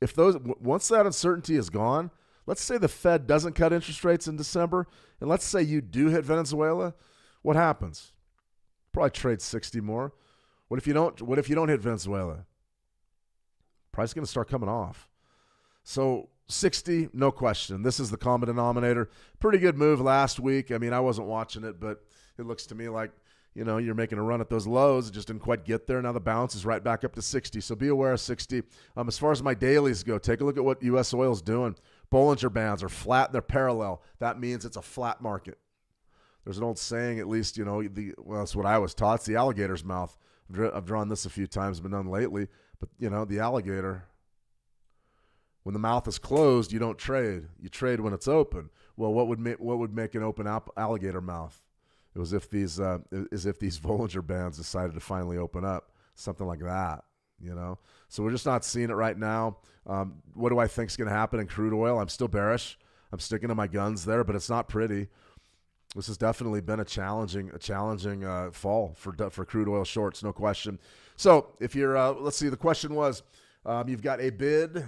Once that uncertainty is gone, let's say the Fed doesn't cut interest rates in December, and let's say you do hit Venezuela, what happens? Probably trade 60 more. What if you don't hit Venezuela? Price is going to start coming off. So 60, no question. This is the common denominator. Pretty good move last week. I wasn't watching it, but it looks to me like, you're making a run at those lows. It just didn't quite get there. Now the bounce is right back up to 60. So be aware of 60. As far as my dailies go, take a look at what U.S. oil is doing. Bollinger Bands are flat. They're parallel. That means it's a flat market. There's an old saying, at least, that's what I was taught. It's the alligator's mouth. I've drawn this a few times, been done lately. But, the alligator, when the mouth is closed, you don't trade. You trade when it's open. Well, what would make an open alligator mouth? It was if these Bollinger Bands decided to finally open up, something like that. So we're just not seeing it right now. What do I think is going to happen in crude oil? I'm still bearish. I'm sticking to my guns there, but it's not pretty. This has definitely been a challenging fall for crude oil shorts, no question. So if you're, let's see, the question was, you've got a bid.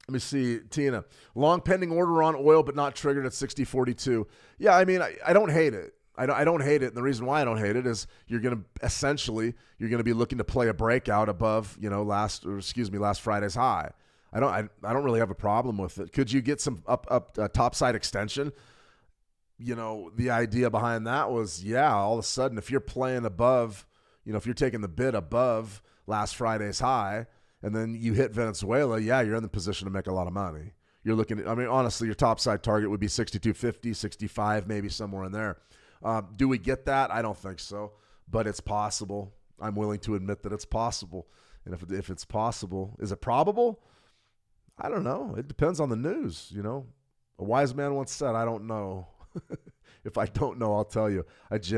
Let me see, Tina. Long pending order on oil, but not triggered at 60.42. Yeah, I don't hate it. I don't hate it. And the reason why I don't hate it is you're going to be looking to play a breakout above, last Friday's high. I don't really have a problem with it. Could you get some up topside extension? The idea behind that was, all of a sudden, if you're playing above, if you're taking the bid above last Friday's high, and then you hit Venezuela, you're in the position to make a lot of money. You're looking at, honestly, your topside target would be 62.50, 65, maybe somewhere in there. Do we get that? I don't think so, but it's possible. I'm willing to admit that it's possible. And if it's possible, is it probable? I don't know. It depends on the news, A wise man once said, I don't know. If I don't know, I'll tell you. This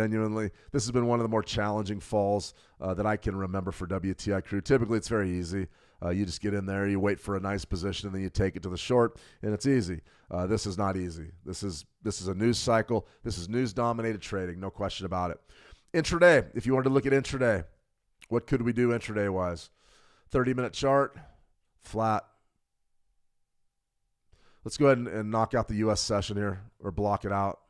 has been one of the more challenging falls that I can remember for WTI crude. Typically, it's very easy. You just get in there, you wait for a nice position, and then you take it to the short, and it's easy. This is not easy. This is a news cycle. This is news-dominated trading, no question about it. Intraday, if you wanted to look at intraday, what could we do intraday-wise? 30-minute chart, flat. Let's go ahead and knock out the U.S. session here, or block it out.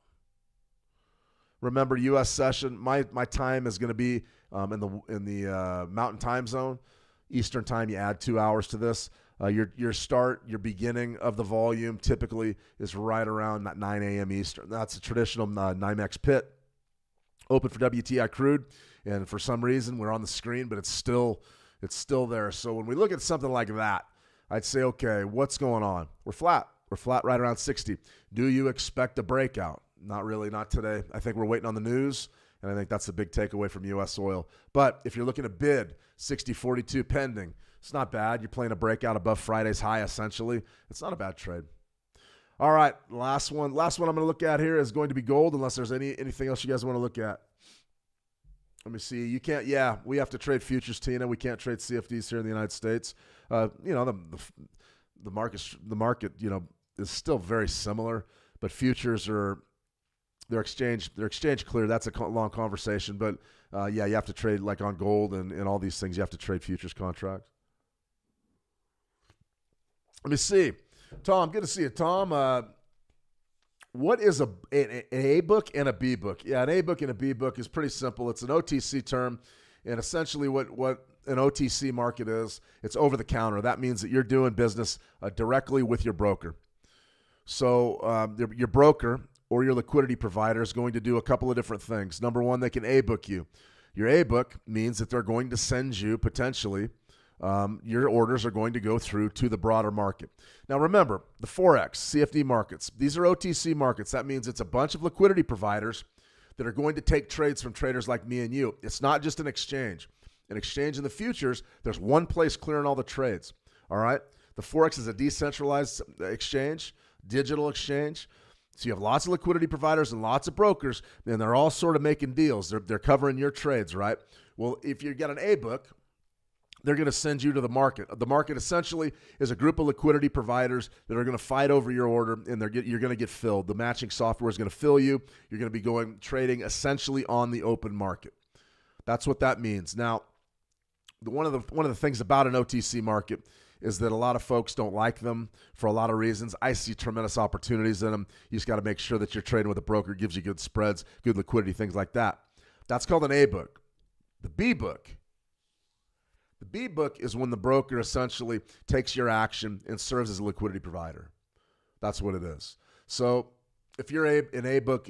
Remember, U.S. session, my time is going to be in the Mountain Time Zone. Eastern time, you add 2 hours to this. Your beginning of the volume typically is right around 9 a.m. Eastern. That's a traditional NYMEX pit. Open for WTI crude, and for some reason we're on the screen, but it's still there. So when we look at something like that, I'd say, okay, what's going on? We're flat. We're flat right around 60. Do you expect a breakout? Not really, not today. I think we're waiting on the news, and I think that's the big takeaway from U.S. oil. But if you're looking to bid, 60.42 pending, it's not bad. You're playing a breakout above Friday's high, essentially. It's not a bad trade. All right, last one I'm going to look at here is going to be gold, unless there's anything else you guys want to look at. Let me see. You can't. Yeah, we have to trade futures, Tina. We can't trade CFDs here in the United States. The market, is still very similar, but futures they're exchange clear. That's a long conversation, but you have to trade like on gold and all these things. You have to trade futures contracts. Let me see. Tom, good to see you. Tom, what is an A book and a B book? Yeah, an A book and a B book is pretty simple. It's an OTC term, and essentially what an OTC market is, it's over the counter. That means that you're doing business directly with your broker. So your broker or your liquidity provider is going to do a couple of different things. Number one, they can A book you. Your A book means that they're going to send you potentially your orders are going to go through to the broader market. Now remember, the Forex, CFD markets, these are OTC markets. That means it's a bunch of liquidity providers that are going to take trades from traders like me and you. It's not just an exchange. An exchange in the futures, there's one place clearing all the trades. All right? The Forex is a decentralized exchange, digital exchange. So you have lots of liquidity providers and lots of brokers, and they're all sort of making deals. They're covering your trades, right? Well, if you get an A book, they're going to send you to the market. The market essentially is a group of liquidity providers that are going to fight over your order, and you're going to get filled. The matching software is going to fill you. You're going to be trading essentially on the open market. That's what that means. Now, one of the things about an OTC market is that a lot of folks don't like them for a lot of reasons. I see tremendous opportunities in them. You just got to make sure that you're trading with a broker, gives you good spreads, good liquidity, things like that. That's called an A book. The B book is when the broker essentially takes your action and serves as a liquidity provider. That's what it is. So if you're an A book,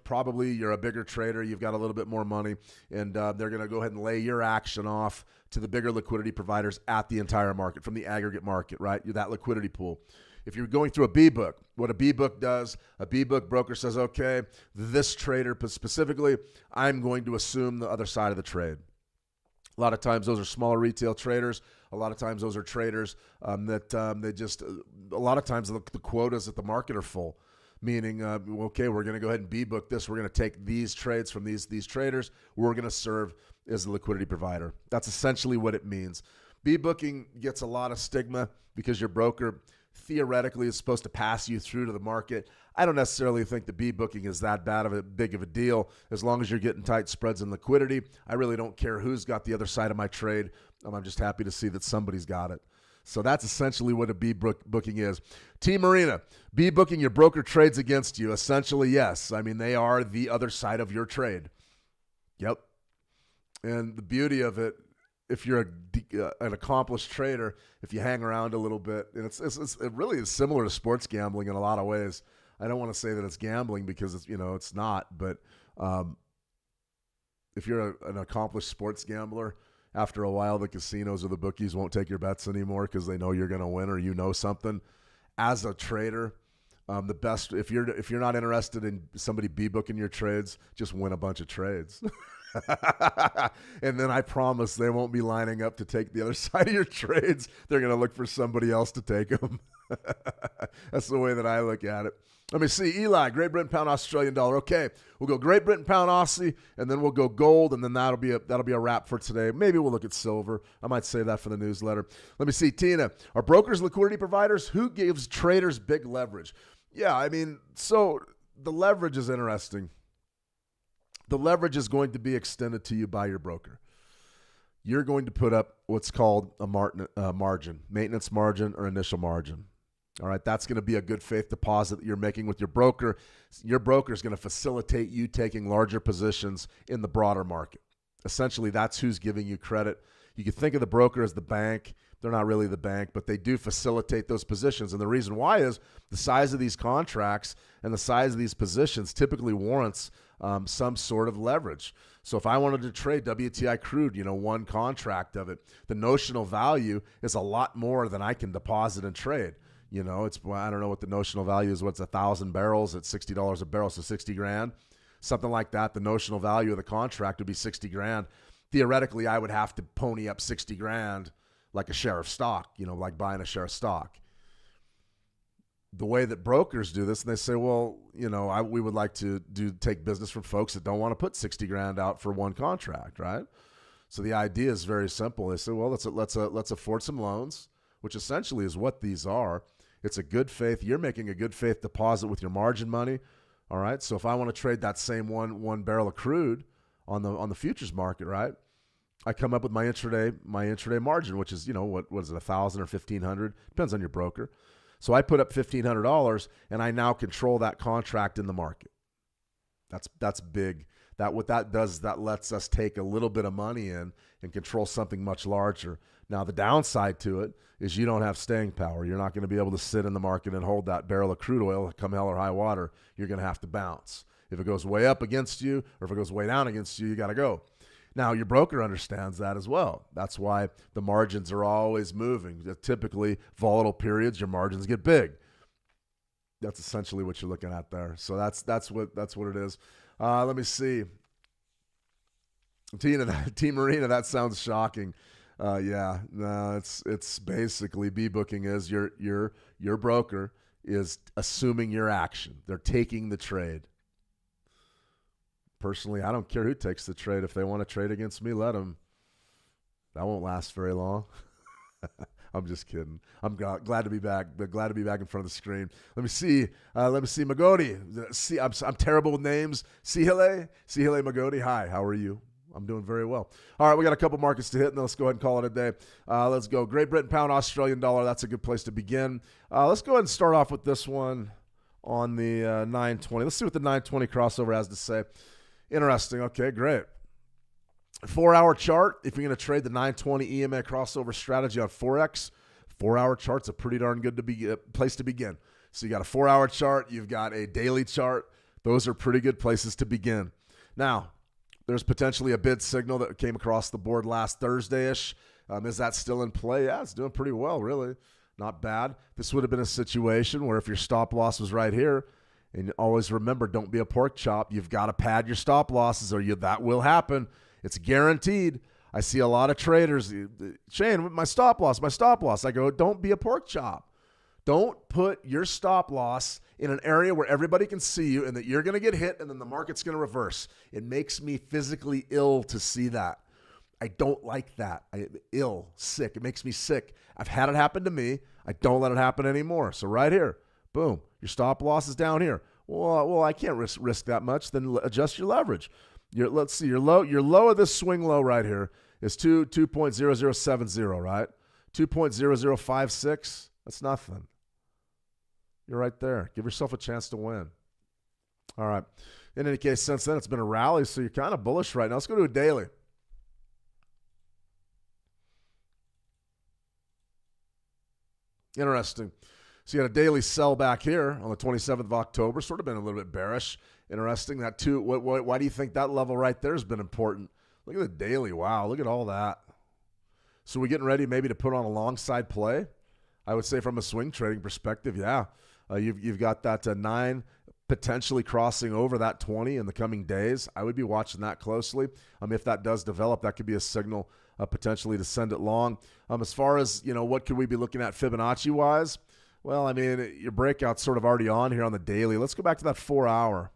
probably you're a bigger trader. You've got a little bit more money, and they're going to go ahead and lay your action off to the bigger liquidity providers at the entire market, from the aggregate market, right? You're that liquidity pool. If you're going through a B book, what a B book does, a B book broker says, okay, this trader specifically, I'm going to assume the other side of the trade. A lot of times those are smaller retail traders. A lot of times those are traders a lot of times the quotas at the market are full, meaning, okay, we're going to go ahead and B-book this. We're going to take these trades from these traders. We're going to serve as a liquidity provider. That's essentially what it means. B-booking gets a lot of stigma because your broker theoretically is supposed to pass you through to the market. I don't necessarily think the B-booking is that big of a deal. As long as you're getting tight spreads and liquidity, I really don't care who's got the other side of my trade. I'm just happy to see that somebody's got it. So that's essentially what a B-booking is. T Marina, B-booking, your broker trades against you. Essentially, yes. I mean, they are the other side of your trade. Yep. And the beauty of it, if you're an accomplished trader, if you hang around a little bit, and it really is similar to sports gambling in a lot of ways. I don't want to say that it's gambling because it's not, but if you're an accomplished sports gambler, after a while the casinos or the bookies won't take your bets anymore because they know you're going to win or something. As a trader, the best, if you're not interested in somebody B-booking your trades, just win a bunch of trades. And then I promise they won't be lining up to take the other side of your trades. They're going to look for somebody else to take them. That's the way that I look at it. Let me see. Eli, Great Britain pound, Australian dollar. Okay, we'll go Great Britain pound, Aussie, and then we'll go gold, and then that'll be a wrap for today. Maybe we'll look at silver. I might save that for the newsletter. Let me see. Tina, are brokers liquidity providers? Who gives traders big leverage? Yeah, I mean, so the leverage is interesting. The leverage is going to be extended to you by your broker. You're going to put up what's called a margin, maintenance margin or initial margin. All right, that's going to be a good faith deposit that you're making with your broker. Your broker is going to facilitate you taking larger positions in the broader market. Essentially, that's who's giving you credit. You can think of the broker as the bank. They're not really the bank, but they do facilitate those positions. And the reason why is the size of these contracts and the size of these positions typically warrants some sort of leverage. So if I wanted to trade WTI crude, one contract of it, the notional value is a lot more than I can deposit and trade. It's, I don't know what the notional value is. What's 1,000 barrels at $60 a barrel? So 60 grand, something like that. The notional value of the contract would be 60 grand. Theoretically, I would have to pony up 60 grand like a share of stock, like buying a share of stock. The way that brokers do this, and they say, well, we would like to take business from folks that don't want to put 60 grand out for one contract, right? So the idea is very simple. They say, well, let's afford some loans, which essentially is what these are. It's a good faith. You're making a good faith deposit with your margin money. All right. So if I want to trade that same one barrel of crude on the futures market, right, I come up with my intraday margin, which is, what is it, 1,000 or 1,500? Depends on your broker. So I put up $1,500 and I now control that contract in the market. That's big. What that does is that lets us take a little bit of money in and control something much larger. Now, the downside to it is you don't have staying power. You're not going to be able to sit in the market and hold that barrel of crude oil come hell or high water. You're going to have to bounce. If it goes way up against you or if it goes way down against you, you got to go. Now, your broker understands that as well. That's why the margins are always moving. Typically, volatile periods, your margins get big. That's essentially what you're looking at there. So that's what it is. Let me see. Team Marina, that sounds shocking. Yeah, no, it's basically B-booking is your broker is assuming your action. They're taking the trade. Personally, I don't care who takes the trade. If they want to trade against me, let them. That won't last very long. I'm just kidding. I'm glad to be back. But glad to be back in front of the screen. Let me see. Magodi. I'm terrible with names. Sihile Magodi. Hi. How are you? I'm doing very well. All right, we got a couple markets to hit, and let's go ahead and call it a day. Let's go. Great Britain pound, Australian dollar. That's a good place to begin. Let's go ahead and start off with this one on the 920. Let's see what the 920 crossover has to say. Interesting. Okay, great. 4-hour chart. If you're going to trade the 920 EMA crossover strategy on Forex, 4-hour chart's a pretty darn good place to begin. So you got a 4-hour chart. You've got a daily chart. Those are pretty good places to begin. Now, there's potentially a bid signal that came across the board last Thursday-ish. Is that still in play? Yeah, it's doing pretty well, really. Not bad. This would have been a situation where if your stop loss was right here, and always remember, don't be a pork chop. You've got to pad your stop losses or that will happen. It's guaranteed. I see a lot of traders, Shane, my stop loss. I go, don't be a pork chop. Don't put your stop loss in an area where everybody can see you and that you're going to get hit and then the market's going to reverse. It makes me physically ill to see that. I don't like that. Sick. It makes me sick. I've had it happen to me. I don't let it happen anymore. So right here, boom, your stop loss is down here. Well, I can't risk that much. Then adjust your leverage. Let's see, your low of this swing low right here is 2.0070, right? 2.0056. That's nothing. You're right there. Give yourself a chance to win. All right. In any case, since then, it's been a rally, so you're kind of bullish right now. Let's go to a daily. Interesting. So you got a daily sell back here on the 27th of October. Sort of been a little bit bearish. Interesting. That too. Why do you think that level right there has been important? Look at the daily. Wow. Look at all that. So we're getting ready maybe to put on a long side play. I would say from a swing trading perspective, yeah. You've got that 9 potentially crossing over that 20 in the coming days. I would be watching that closely. If that does develop, that could be a signal potentially to send it long. As far as, what could we be looking at Fibonacci-wise? Well, your breakout's sort of already on here on the daily. Let's go back to that 4-hour.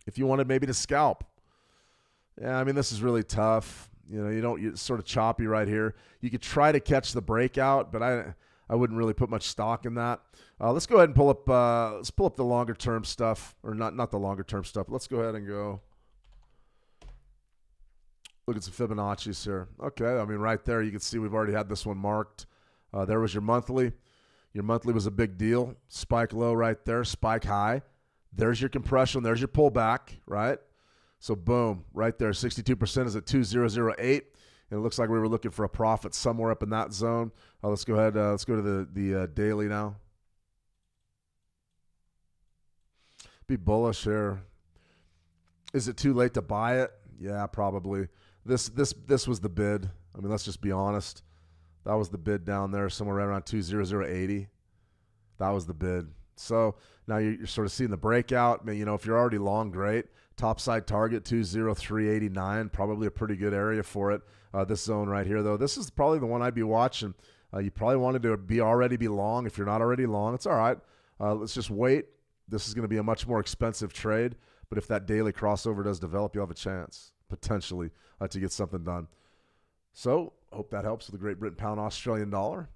If you wanted maybe to scalp. Yeah, this is really tough. You're sort of choppy right here. You could try to catch the breakout, but I wouldn't really put much stock in that. Let's go ahead and pull up. Let's pull up the longer term stuff, or not the longer term stuff. Let's go ahead and go look at some Fibonacci's here. Okay, I mean right there you can see we've already had this one marked. There was your monthly. Your monthly was a big deal. Spike low right there, spike high. There's your compression. There's your pullback, right? So boom, right there, 62% is at 2008. And it looks like we were looking for a profit somewhere up in that zone. Let's go ahead. Let's go to the daily now. Be bullish here. Is it too late to buy it? Yeah, probably. This was the bid. I mean, let's just be honest. That was the bid down there, somewhere right around 20080. That was the bid. So now you're sort of seeing the breakout. I mean, you know, if you're already long, great. Top side target 20389, probably a pretty good area for it. This zone right here, though, this is probably the one I'd be watching. You probably wanted to already be long. If you're not already long, it's all right. Let's just wait. This is going to be a much more expensive trade, but if that daily crossover does develop, you'll have a chance potentially to get something done. So hope that helps with the Great Britain pound Australian dollar.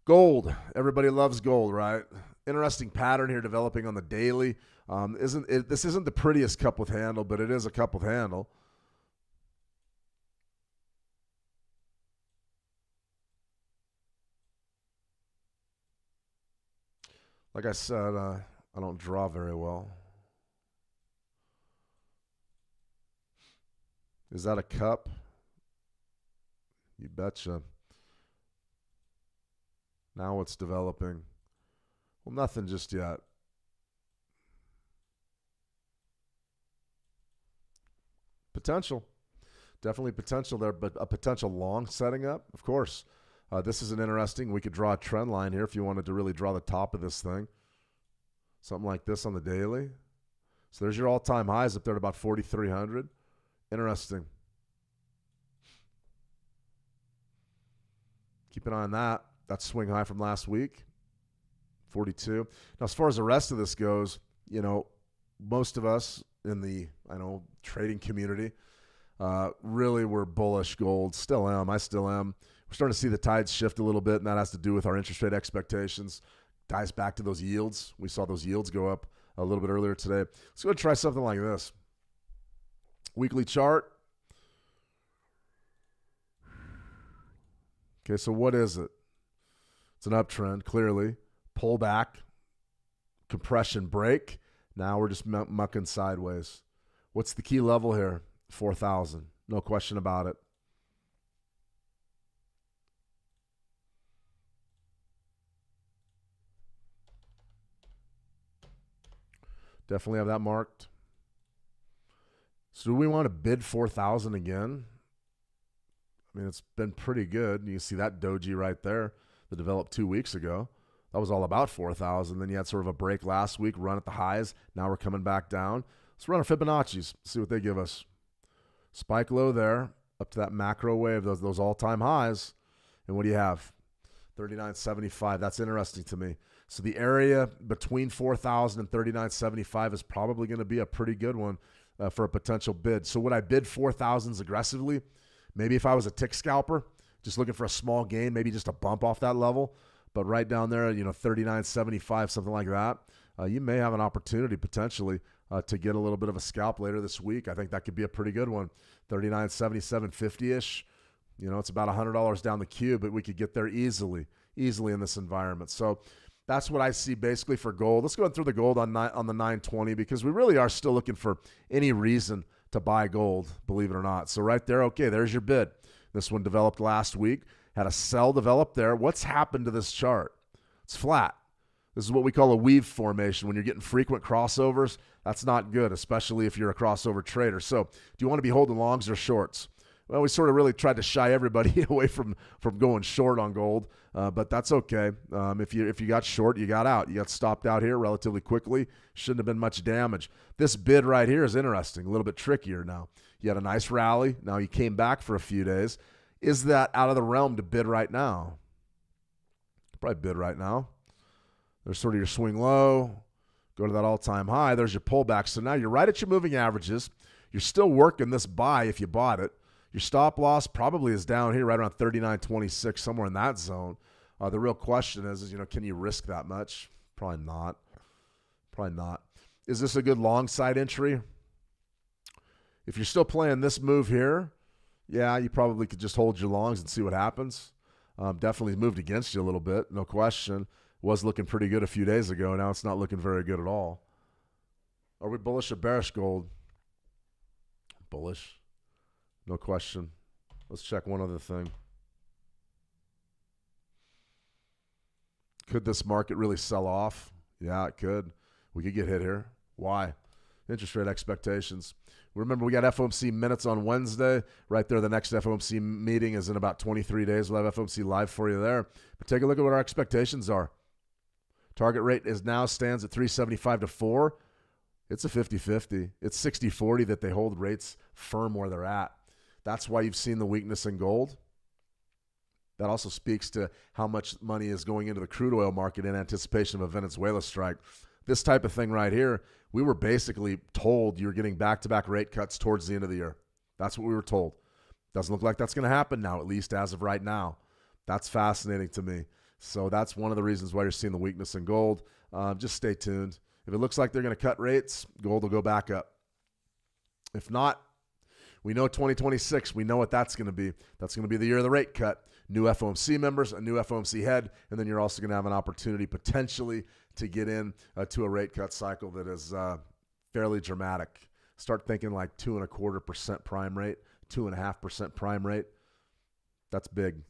Gold. Everybody loves gold, right? Interesting pattern here developing on the daily. This isn't the prettiest cup with handle, but it is a cup with handle. Like I said, I don't draw very well. Is that a cup? You betcha. Now it's developing. Well, nothing just yet. Potential. Definitely potential there, but a potential long setting up, of course. This is an interesting. We could draw a trend line here if you wanted to really draw the top of this thing. Something like this on the daily. So there's your all-time highs up there at about 4,300. Interesting. Keep an eye on that. That's swing high from last week, 42. Now, as far as the rest of this goes, you know, most of us in the, trading community really were bullish gold. Still am. I still am. We're starting to see the tides shift a little bit, and that has to do with our interest rate expectations. Ties back to those yields. We saw those yields go up a little bit earlier today. Let's go ahead and try something like this. Weekly chart. Okay, so what is it? It's an uptrend, clearly. Pullback, compression break. Now we're just mucking sideways. What's the key level here? 4,000. No question about it. Definitely have that marked. So do we want to bid 4,000 again? I mean, it's been pretty good. You can see that doji right there that developed 2 weeks ago. That was all about 4,000. Then you had sort of a break last week, run at the highs. Now we're coming back down. Let's run our Fibonacci's, see what they give us. Spike low there, up to that macro wave, those all-time highs. And what do you have? 39.75. That's interesting to me. So the area between 4,000 and 39.75 is probably going to be a pretty good one for a potential bid. So would I bid 4,000s aggressively? Maybe if I was a tick scalper, just looking for a small gain, maybe just a bump off that level. But right down there, 39.75, something like that, you may have an opportunity potentially to get a little bit of a scalp later this week. I think that could be a pretty good one. 39.77.50-ish. It's about $100 down the cube, but we could get there easily in this environment. So that's what I see basically for gold. Let's go through the gold on the 920 because we really are still looking for any reason to buy gold, believe it or not. So right there, okay, there's your bid. This one developed last week, had a sell develop there. What's happened to this chart? It's flat. This is what we call a weave formation. When you're getting frequent crossovers, that's not good, especially if you're a crossover trader. So do you want to be holding longs or shorts? Well, we sort of really tried to shy everybody away from going short on gold, but that's okay. If you got short, you got out. You got stopped out here relatively quickly. Shouldn't have been much damage. This bid right here is interesting, a little bit trickier now. You had a nice rally. Now you came back for a few days. Is that out of the realm to bid right now? Probably bid right now. There's sort of your swing low. Go to that all-time high. There's your pullback. So now you're right at your moving averages. You're still working this buy if you bought it. Your stop loss probably is down here right around 39.26, somewhere in that zone. The real question is, can you risk that much? Probably not. Probably not. Is this a good long side entry? If you're still playing this move here, yeah, you probably could just hold your longs and see what happens. Definitely moved against you a little bit, no question. Was looking pretty good a few days ago. Now it's not looking very good at all. Are we bullish or bearish gold? Bullish. No question. Let's check one other thing. Could this market really sell off? Yeah, it could. We could get hit here. Why? Interest rate expectations. Remember, we got FOMC minutes on Wednesday. Right there, the next FOMC meeting is in about 23 days. We'll have FOMC live for you there. But take a look at what our expectations are. Target rate now stands at 375 to 4. It's a 50-50. It's 60-40 that they hold rates firm where they're at. That's why you've seen the weakness in gold. That also speaks to how much money is going into the crude oil market in anticipation of a Venezuela strike. This type of thing right here, we were basically told you're getting back-to-back rate cuts towards the end of the year. That's what we were told. Doesn't look like that's going to happen now, at least as of right now. That's fascinating to me. So that's one of the reasons why you're seeing the weakness in gold. Just stay tuned. If it looks like they're going to cut rates, gold will go back up. If not, we know 2026. We know what that's going to be. That's going to be the year of the rate cut. New FOMC members, a new FOMC head, and then you're also going to have an opportunity potentially to get in to a rate cut cycle that is fairly dramatic. Start thinking like 2.25% prime rate, 2.5% prime rate. That's big.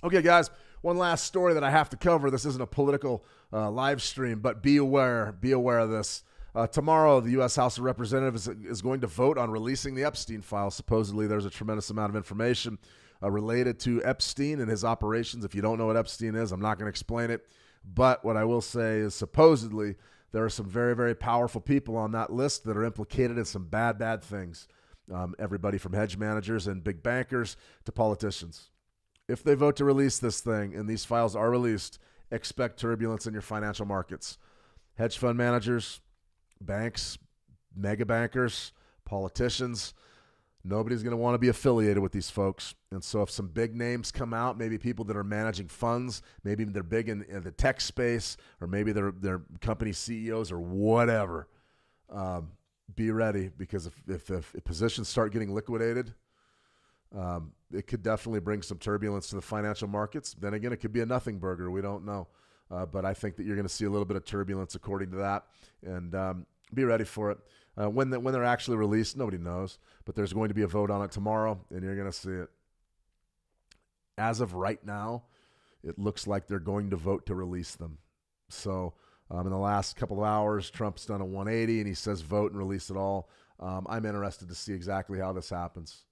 Okay, guys, one last story that I have to cover. This isn't a political live stream, but be aware of this. Tomorrow, the U.S. House of Representatives is going to vote on releasing the Epstein file. Supposedly, there's a tremendous amount of information related to Epstein and his operations. If you don't know what Epstein is, I'm not going to explain it. But what I will say is supposedly there are some very, very powerful people on that list that are implicated in some bad, bad things. Everybody from hedge managers and big bankers to politicians. If they vote to release this thing and these files are released, expect turbulence in your financial markets. Hedge fund managers, banks, mega bankers, politicians, nobody's going to want to be affiliated with these folks. And so if some big names come out, maybe people that are managing funds, maybe they're big in the tech space, or maybe they're company CEOs or whatever, be ready, because if positions start getting liquidated, it could definitely bring some turbulence to the financial markets. Then again, it could be a nothing burger. We don't know. But I think that you're going to see a little bit of turbulence according to that. And be ready for it. When they're actually released, nobody knows. But there's going to be a vote on it tomorrow, and you're going to see it. As of right now, it looks like they're going to vote to release them. So in the last couple of hours, Trump's done a 180, and he says vote and release it all. I'm interested to see exactly how this happens.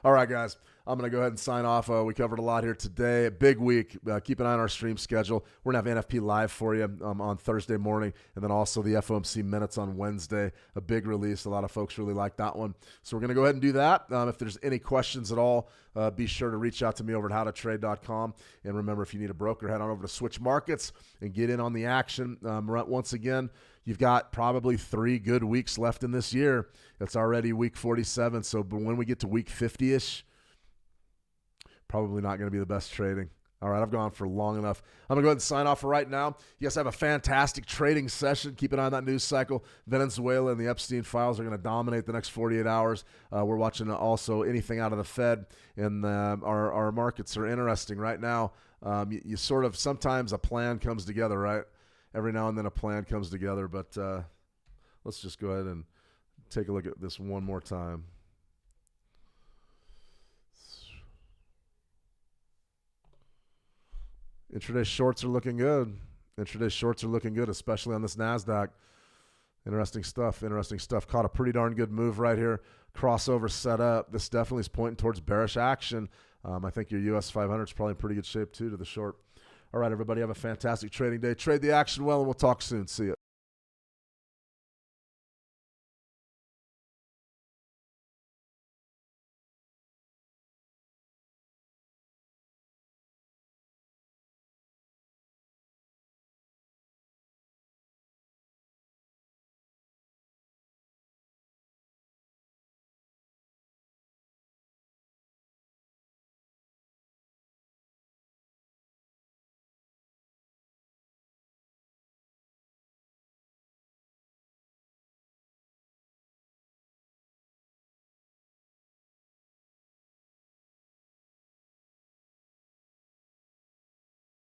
All right, guys, I'm going to go ahead and sign off. We covered a lot here today. A big week. Keep an eye on our stream schedule. We're going to have NFP live for you on Thursday morning, and then also the FOMC minutes on Wednesday. A big release. A lot of folks really like that one. So we're going to go ahead and do that. If there's any questions at all, be sure to reach out to me over at howtotrade.com. And remember, if you need a broker, head on over to Switch Markets and get in on the action. Once again, you've got probably 3 good weeks left in this year. It's already week 47. So when we get to week 50-ish, probably not going to be the best trading. All right, I've gone for long enough. I'm going to go ahead and sign off for right now. You guys have a fantastic trading session. Keep an eye on that news cycle. Venezuela and the Epstein files are going to dominate the next 48 hours. We're watching also anything out of the Fed, and our markets are interesting right now. You sort of, sometimes a plan comes together, right? Every now and then a plan comes together, but let's just go ahead and take a look at this one more time. Intraday shorts are looking good. Intraday shorts are looking good, especially on this NASDAQ. Interesting stuff. Caught a pretty darn good move right here. Crossover set up. This definitely is pointing towards bearish action. I think your US 500 is probably in pretty good shape too to the short. All right, everybody, have a fantastic trading day. Trade the action well, and we'll talk soon. See ya.